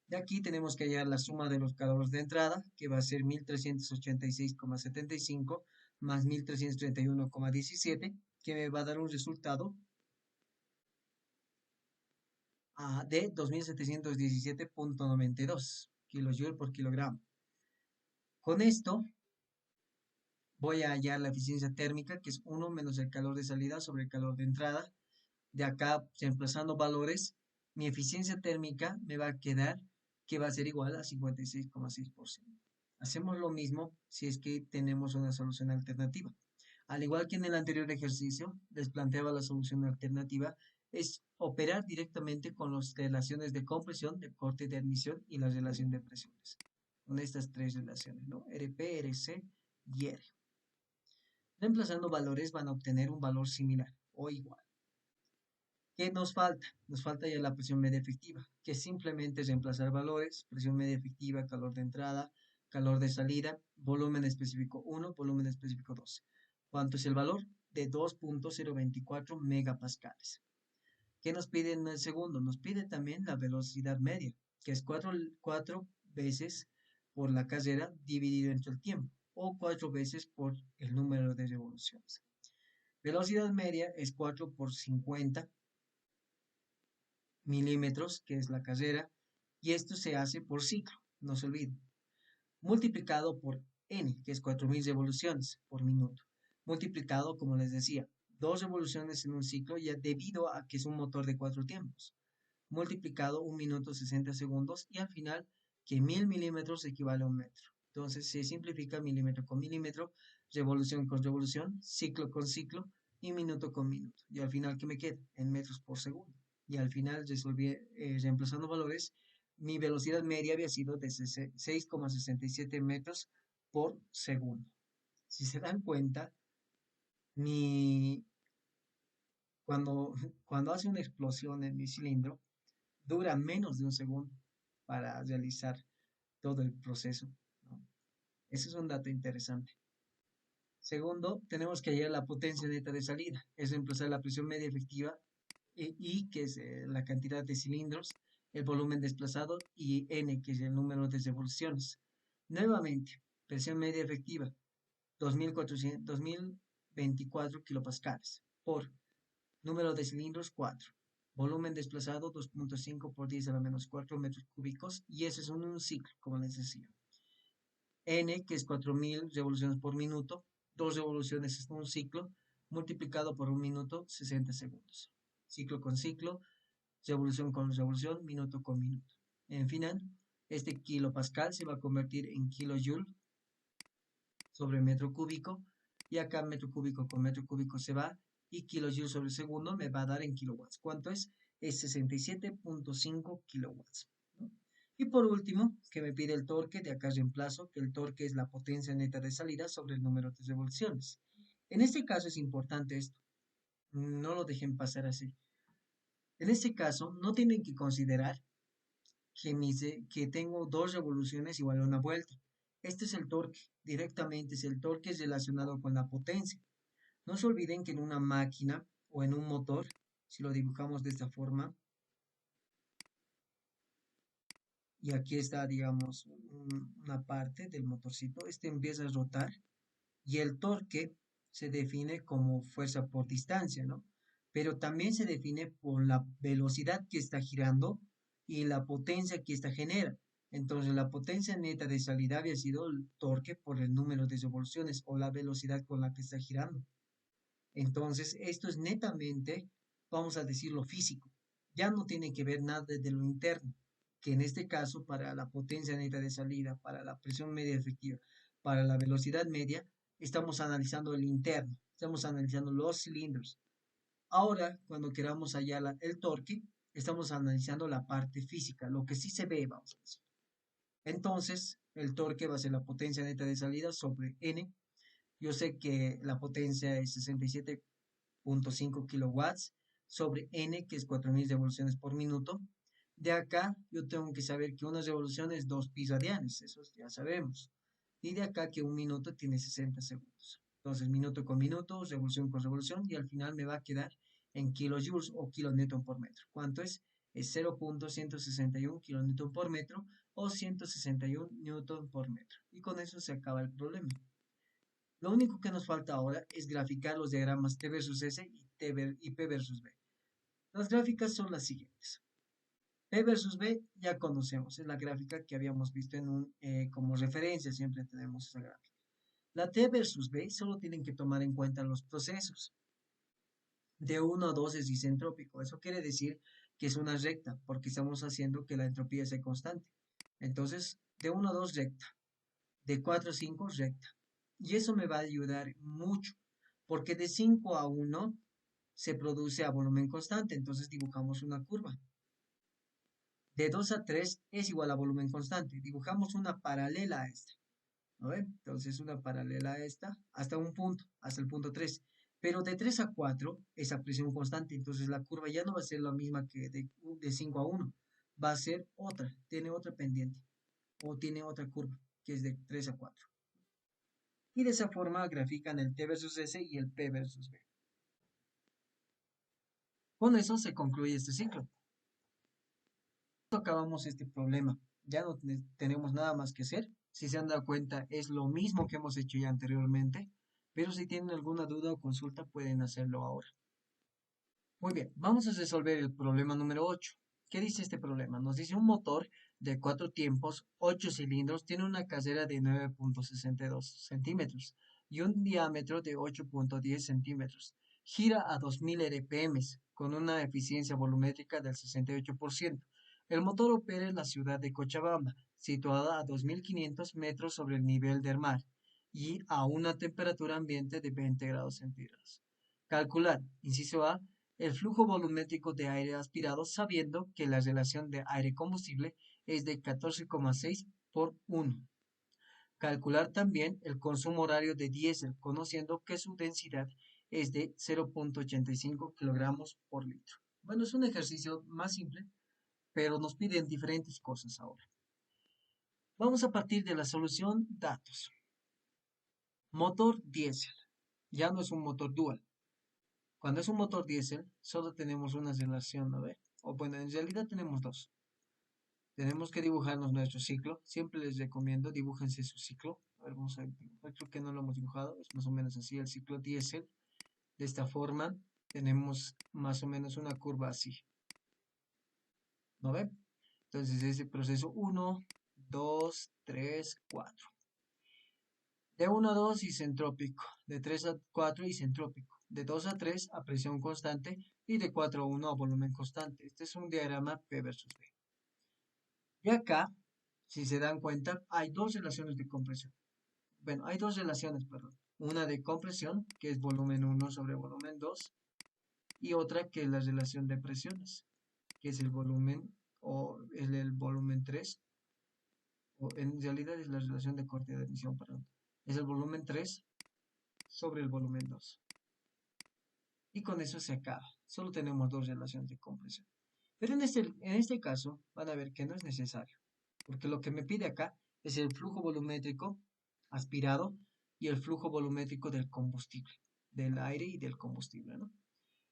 S1: De aquí tenemos que hallar la suma de los calores de entrada, que va a ser 1386,75 más 1331,17, que me va a dar un resultado de 2717,92 kilojoules por kilogramo. Con esto voy a hallar la eficiencia térmica, que es 1 menos el calor de salida sobre el calor de entrada. De acá, reemplazando valores, mi eficiencia térmica me va a quedar que va a ser igual a 56,6%. Hacemos lo mismo si es que tenemos una solución alternativa. Al igual que en el anterior ejercicio, les planteaba la solución alternativa, es operar directamente con las relaciones de compresión, de corte de admisión y la relación de presiones. Con estas tres relaciones, ¿no? RP, RC y R. Reemplazando valores van a obtener un valor similar o igual. ¿Qué nos falta? Nos falta ya la presión media efectiva, que simplemente es reemplazar valores, presión media efectiva, calor de entrada, calor de salida, volumen específico 1, volumen específico 2. ¿Cuánto es el valor? De 2.024 megapascales. ¿Qué nos pide en el segundo? Nos pide también la velocidad media, que es 4 veces por la carrera dividido entre el tiempo, o 4 veces por el número de revoluciones. Velocidad media es 4 por 50 milímetros, que es la carrera, y esto se hace por ciclo, no se olviden, multiplicado por n, que es 4000 revoluciones por minuto, multiplicado, como les decía, 2 revoluciones en un ciclo, ya debido a que es un motor de 4 tiempos, multiplicado 1 minuto 60 segundos, y al final, que 1000 milímetros equivale a un metro. Entonces, se simplifica milímetro con milímetro, revolución con revolución, ciclo con ciclo, y minuto con minuto. Y al final, ¿qué me queda? En metros por segundo. Y al final, reemplazando valores, mi velocidad media había sido de 6,67 metros por segundo. Si se dan cuenta, mi, cuando, cuando hace una explosión en mi cilindro, dura menos de un segundo para realizar todo el proceso, ¿no? Ese es un dato interesante. Segundo, tenemos que hallar la potencia neta de salida, es reemplazar la presión media efectiva I, que es la cantidad de cilindros, el volumen desplazado, y N, que es el número de revoluciones. Nuevamente, presión media efectiva, 2024 kilopascales, por número de cilindros, 4. Volumen desplazado, 2.5 por 10 a la menos 4 metros cúbicos, y eso es un ciclo, como les decía. N, que es 4000 revoluciones por minuto, 2 revoluciones es un ciclo, multiplicado por 1 minuto, 60 segundos. Ciclo con ciclo, revolución con revolución, minuto con minuto. En final, este kilopascal se va a convertir en kilojoule sobre metro cúbico, y acá metro cúbico con metro cúbico se va, y kilojoule sobre segundo me va a dar en kilowatts. ¿Cuánto es? Es 67.5 kilowatts, ¿no? Y por último, que me pide el torque, de acá reemplazo que el torque es la potencia neta de salida sobre el número de revoluciones. En este caso es importante esto, no lo dejen pasar así. En este caso, no tienen que considerar que tengo 2 revoluciones igual a una vuelta. Este es el torque, directamente es el torque relacionado con la potencia. No se olviden que en una máquina o en un motor, si lo dibujamos de esta forma, y aquí está, digamos, una parte del motorcito, este empieza a rotar, y el torque se define como fuerza por distancia, ¿no? Pero también se define por la velocidad que está girando y la potencia que esta genera. Entonces, la potencia neta de salida había sido el torque por el número de revoluciones o la velocidad con la que está girando. Entonces, esto es netamente, vamos a decirlo, físico. Ya no tiene que ver nada de lo interno, que en este caso, para la potencia neta de salida, para la presión media efectiva, para la velocidad media, estamos analizando el interno, estamos analizando los cilindros. Ahora, cuando queramos hallar el torque, estamos analizando la parte física, lo que sí se ve, vamos a decir. Entonces, el torque va a ser la potencia neta de salida sobre N. Yo sé que la potencia es 67.5 kilowatts sobre N, que es 4000 revoluciones por minuto. De acá, yo tengo que saber que una revolución es 2 pi radianes, eso ya sabemos. Y de acá que un minuto tiene 60 segundos. Entonces, minuto con minuto, revolución con revolución, y al final me va a quedar en kilojoules o kilonewton por metro. ¿Cuánto es? Es 0.161 kilonewton por metro o 161 newton por metro. Y con eso se acaba el problema. Lo único que nos falta ahora es graficar los diagramas T versus S y P versus B. Las gráficas son las siguientes. P versus B ya conocemos, es la gráfica que habíamos visto como referencia, siempre tenemos esa gráfica. La T versus B solo tienen que tomar en cuenta los procesos. De 1 a 2 es isentrópico, eso quiere decir que es una recta, porque estamos haciendo que la entropía sea constante. Entonces, de 1 a 2 recta, de 4 a 5 recta. Y eso me va a ayudar mucho, porque de 5 a 1 se produce a volumen constante, entonces dibujamos una curva. De 2 a 3 es igual a volumen constante, dibujamos una paralela a esta. ¿No ven? Entonces una paralela a esta hasta un punto, hasta el punto 3. Pero de 3 a 4 es a presión constante, entonces la curva ya no va a ser la misma que de 5 a 1, va a ser otra, tiene otra pendiente, o tiene otra curva, que es de 3 a 4. Y de esa forma grafican el T versus S y el P versus B. Con eso se concluye este ciclo. Acabamos este problema, ya no tenemos nada más que hacer. Si se han dado cuenta, es lo mismo que hemos hecho ya anteriormente, pero si tienen alguna duda o consulta, pueden hacerlo ahora. Muy bien, vamos a resolver el problema número 8. ¿Qué dice este problema? Nos dice un motor de 4 tiempos, 8 cilindros, tiene una casera de 9.62 centímetros y un diámetro de 8.10 centímetros. Gira a 2000 RPM con una eficiencia volumétrica del 68%. El motor opera en la ciudad de Cochabamba, situada a 2500 metros sobre el nivel del mar y a una temperatura ambiente de 20 grados centígrados. Calcular, inciso A, el flujo volumétrico de aire aspirado sabiendo que la relación de aire-combustible es de 14,6 por 1. Calcular también el consumo horario de diésel conociendo que su densidad es de 0.85 kilogramos por litro. Bueno, es un ejercicio más simple, pero nos piden diferentes cosas ahora. Vamos a partir de la solución datos. Motor diésel. Ya no es un motor dual. Cuando es un motor diésel, solo tenemos una relación, ¿no ve? O bueno, en realidad tenemos dos. Tenemos que dibujarnos nuestro ciclo. Siempre les recomiendo, dibújense su ciclo. A ver, vamos a dibujar. Creo que no lo hemos dibujado. Es más o menos así el ciclo diésel. De esta forma, tenemos más o menos una curva así. ¿No ve? Entonces, ese proceso 1, 2, 3, 4. De 1 a 2 isentrópico, de 3 a 4 isentrópico, de 2 a 3 a presión constante y de 4 a 1 a volumen constante. Este es un diagrama P versus B. Y acá, si se dan cuenta, hay dos relaciones de compresión. Bueno, hay dos relaciones, perdón. Una de compresión, que es volumen 1 sobre volumen 2, y otra que es la relación de presiones, que es el volumen o el volumen 3, o en realidad es la relación de corte de emisión, perdón. Es el volumen 3 sobre el volumen 2. Y con eso se acaba. Solo tenemos dos relaciones de compresión. Pero en este caso van a ver que no es necesario. Porque lo que me pide acá es el flujo volumétrico aspirado y el flujo volumétrico del combustible, del aire y del combustible, ¿no?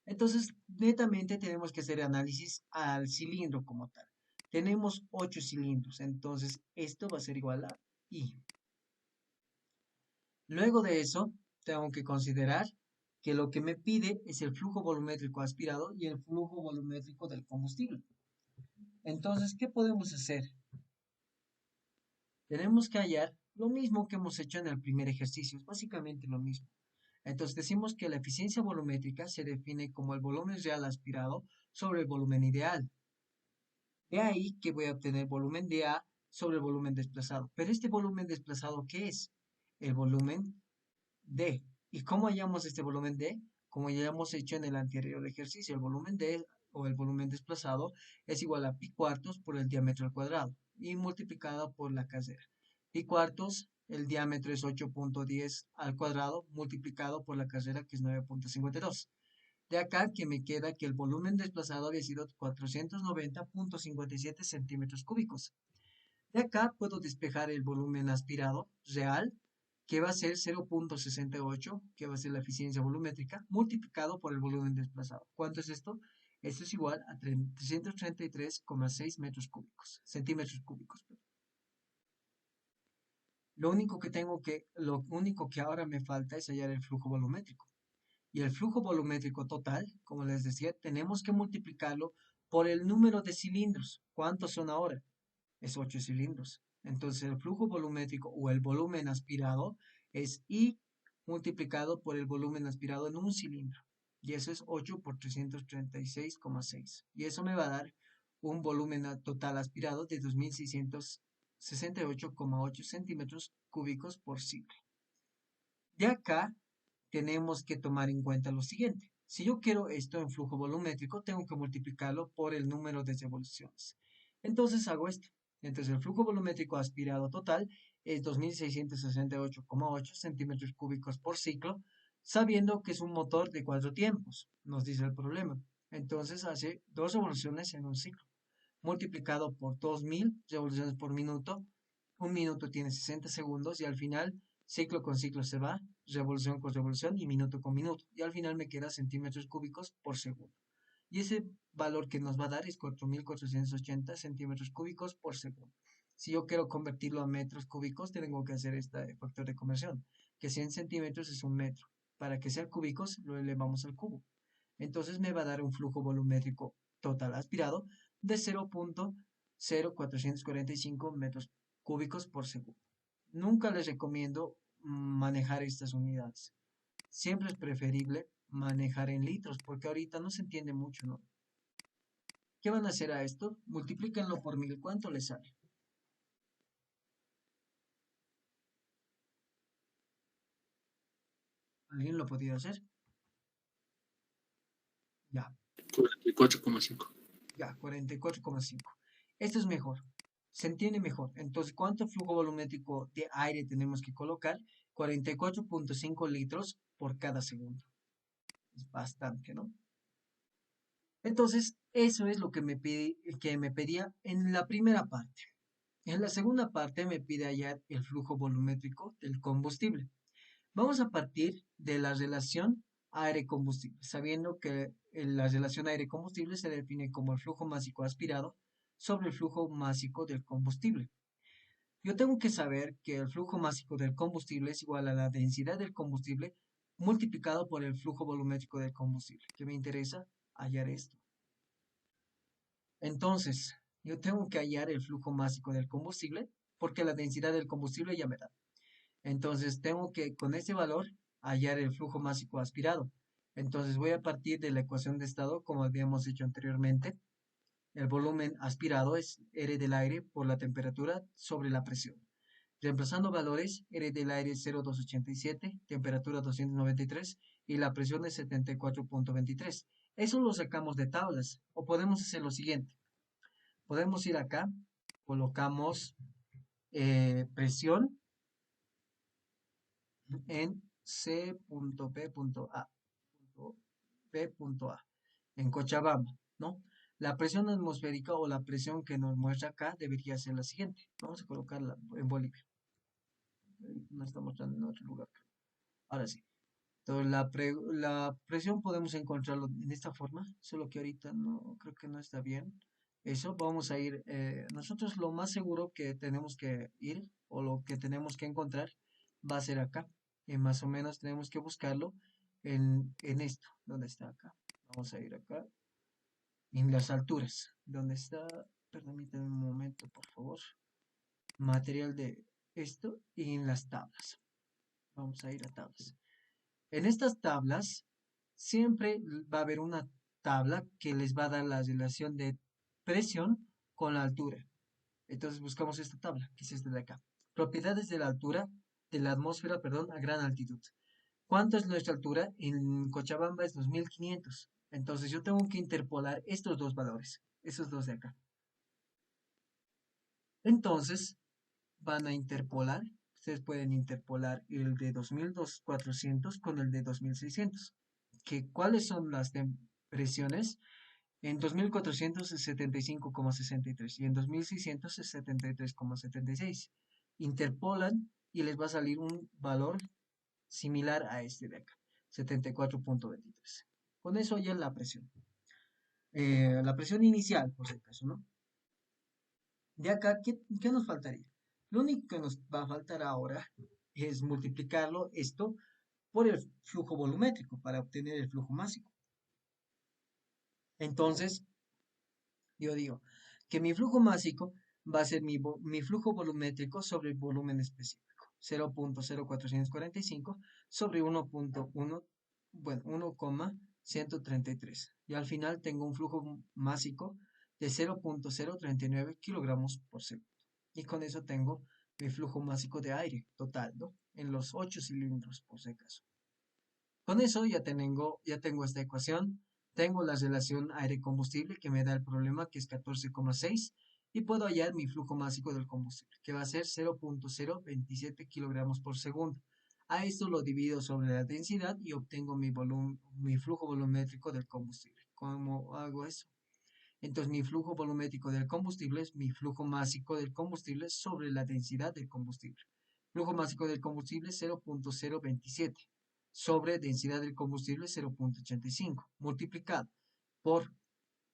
S1: Entonces, netamente tenemos que hacer análisis al cilindro como tal. Tenemos 8 cilindros, entonces esto va a ser igual a I. Luego de eso, tengo que considerar que lo que me pide es el flujo volumétrico aspirado y el flujo volumétrico del combustible. Entonces, ¿qué podemos hacer? Tenemos que hallar lo mismo que hemos hecho en el primer ejercicio, es básicamente lo mismo. Entonces decimos que la eficiencia volumétrica se define como el volumen real aspirado sobre el volumen ideal. De ahí que voy a obtener volumen de A sobre el volumen desplazado. Pero este volumen desplazado, ¿qué es? El volumen D. ¿Y cómo hallamos este volumen D? Como ya hemos hecho en el anterior ejercicio, el volumen D o el volumen desplazado es igual a pi cuartos por el diámetro al cuadrado y multiplicado por la casera. Pi cuartos, el diámetro es 8.10 al cuadrado multiplicado por la casera que es 9.52. De acá que me queda que el volumen desplazado había sido 490.57 centímetros cúbicos. De acá puedo despejar el volumen aspirado real que va a ser 0.68, que va a ser la eficiencia volumétrica, multiplicado por el volumen desplazado. ¿Cuánto es esto? Esto es igual a 333,6 metros cúbicos, centímetros cúbicos. Perdón. Lo único que ahora me falta es hallar el flujo volumétrico. Y el flujo volumétrico total, como les decía, tenemos que multiplicarlo por el número de cilindros. ¿Cuántos son ahora? Es 8 cilindros. Entonces el flujo volumétrico o el volumen aspirado es I multiplicado por el volumen aspirado en un cilindro. Y eso es 8 por 336,6. Y eso me va a dar un volumen total aspirado de 2668,8 centímetros cúbicos por ciclo. De acá tenemos que tomar en cuenta lo siguiente. Si yo quiero esto en flujo volumétrico, tengo que multiplicarlo por el número de revoluciones. Entonces hago esto. Entonces el flujo volumétrico aspirado total es 2668,8 centímetros cúbicos por ciclo, sabiendo que es un motor de 4 tiempos, nos dice el problema. Entonces hace 2 revoluciones en un ciclo, multiplicado por 2000 revoluciones por minuto. Un minuto tiene 60 segundos y al final ciclo con ciclo se va, revolución con revolución y minuto con minuto. Y al final me queda centímetros cúbicos por segundo. Y ese valor que nos va a dar es 4.480 centímetros cúbicos por segundo. Si yo quiero convertirlo a metros cúbicos, tengo que hacer este factor de conversión, que 100 centímetros es un metro. Para que sea cúbicos, lo elevamos al cubo. Entonces me va a dar un flujo volumétrico total aspirado de 0.0445 metros cúbicos por segundo. Nunca les recomiendo manejar estas unidades. Siempre es preferible manejar en litros, porque ahorita no se entiende mucho, ¿no? ¿Qué van a hacer a esto? Multiplíquenlo por 1000. ¿Cuánto les sale? ¿Alguien lo podía hacer? Ya,
S5: 44,5.
S1: ya, 44,5. Esto es mejor. Se entiende mejor. Entonces, ¿cuánto flujo volumétrico de aire tenemos que colocar? 44,5 litros por cada segundo. Es bastante, ¿no? Entonces, eso es lo que me pedía en la primera parte. En la segunda parte me pide hallar el flujo volumétrico del combustible. Vamos a partir de la relación aire-combustible, sabiendo que la relación aire-combustible se define como el flujo másico aspirado sobre el flujo másico del combustible. Yo tengo que saber que el flujo másico del combustible es igual a la densidad del combustible multiplicado por el flujo volumétrico del combustible. ¿Qué me interesa? Hallar esto. Entonces, yo tengo que hallar el flujo másico del combustible porque la densidad del combustible ya me da. Entonces, tengo que, con ese valor, hallar el flujo másico aspirado. Entonces, voy a partir de la ecuación de estado, como habíamos hecho anteriormente. El volumen aspirado es R del aire por la temperatura sobre la presión. Reemplazando valores, R del aire es 0,287, temperatura 293 y la presión es 74,23. Eso lo sacamos de tablas. O podemos hacer lo siguiente. Podemos ir acá, colocamos presión en C.P.A. en Cochabamba, ¿no? La presión atmosférica o la presión que nos muestra acá debería ser la siguiente. Vamos a colocarla en Bolivia. No está mostrando en otro lugar. Ahora sí. Entonces, la presión podemos encontrarlo en esta forma, solo que ahorita no, creo que no está bien. Eso, vamos a ir, nosotros lo más seguro que tenemos que ir, o lo que tenemos que encontrar, va a ser acá. Y más o menos tenemos que buscarlo en esto, ¿dónde está acá? Vamos a ir acá, en las alturas, ¿dónde está? Permítanme un momento, por favor. Material de esto y en las tablas. Vamos a ir a tablas. En estas tablas siempre va a haber una tabla que les va a dar la relación de presión con la altura. Entonces buscamos esta tabla, que es esta de acá. Propiedades de la altura, de la atmósfera, perdón, a gran altitud. ¿Cuánto es nuestra altura? En Cochabamba es 2500. Entonces yo tengo que interpolar estos dos valores, esos dos de acá. Entonces van a interpolar, ustedes pueden interpolar el de 2400 con el de 2600. ¿Cuáles son las presiones? En 2400 es 75,63 y en 2600 es 73,76. Interpolan y les va a salir un valor similar a este de acá, 74.23. Con eso ya la presión. La presión inicial, por si acaso, ¿no? De acá, ¿qué nos faltaría? Lo único que nos va a faltar ahora es multiplicarlo esto por el flujo volumétrico para obtener el flujo másico. Entonces, yo digo que mi flujo másico va a ser mi flujo volumétrico sobre el volumen específico, 0.0445 sobre 1.1, bueno, 1,133. Y al final tengo un flujo másico de 0.039 kilogramos por segundo. Y con eso tengo mi flujo másico de aire total, ¿no? En los 8 cilindros, por si acaso. Con eso ya tengo esta ecuación. Tengo la relación aire-combustible que me da el problema, que es 14,6, y puedo hallar mi flujo másico del combustible, que va a ser 0.027 kilogramos por segundo. A esto lo divido sobre la densidad y obtengo mi flujo volumétrico del combustible. ¿Cómo hago eso? Entonces mi flujo volumétrico del combustible es mi flujo másico del combustible sobre la densidad del combustible. Flujo másico del combustible 0.027 sobre densidad del combustible 0.85 multiplicado por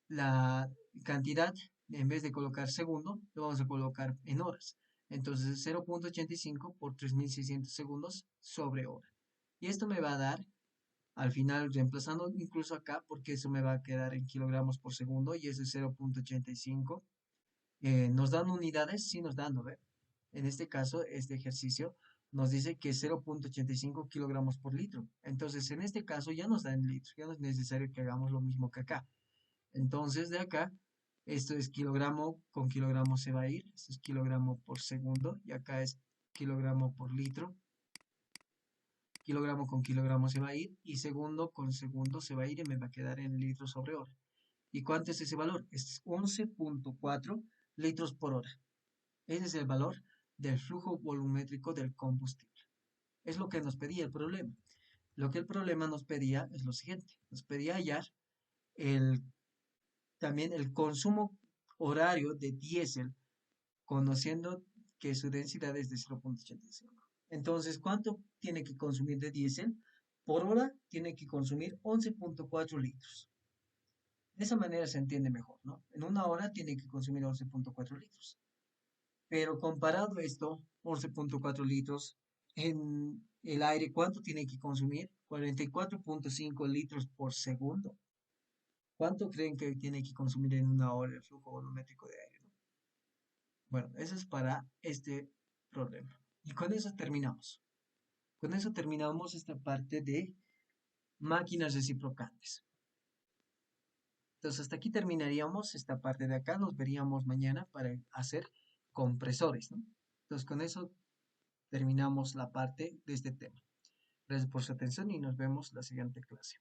S1: la cantidad, en vez de colocar segundo, lo vamos a colocar en horas. Entonces 0.85 por 3600 segundos sobre hora. Y esto me va a dar, al final, reemplazando incluso acá, porque eso me va a quedar en kilogramos por segundo y ese es 0.85. ¿Nos dan unidades? Sí nos dan, ¿no ve? En este caso, este ejercicio nos dice que es 0.85 kilogramos por litro. Entonces, en este caso ya nos da en litros, ya no es necesario que hagamos lo mismo que acá. Entonces, de acá, esto es kilogramo con kilogramo se va a ir, esto es kilogramo por segundo, y acá es kilogramo por litro. Kilogramo con kilogramo se va a ir, y segundo con segundo se va a ir y me va a quedar en litros sobre hora. ¿Y cuánto es ese valor? Es 11.4 litros por hora. Ese es el valor del flujo volumétrico del combustible. Es lo que nos pedía el problema. Lo que el problema nos pedía es lo siguiente. Nos pedía hallar también el consumo horario de diésel, conociendo que su densidad es de 0.85. Entonces, ¿cuánto tiene que consumir de diésel? Por hora tiene que consumir 11.4 litros. De esa manera se entiende mejor, ¿no? En una hora tiene que consumir 11.4 litros. Pero comparado esto, 11.4 litros, en el aire, ¿cuánto tiene que consumir? 44.5 litros por segundo. ¿Cuánto creen que tiene que consumir en una hora el flujo volumétrico de aire, ¿no? Bueno, eso es para este problema. Y con eso terminamos. Con eso terminamos esta parte de máquinas reciprocantes. Entonces, hasta aquí terminaríamos esta parte de acá. Nos veríamos mañana para hacer compresores, ¿no? Entonces, con eso terminamos la parte de este tema. Gracias por su atención y nos vemos la siguiente clase.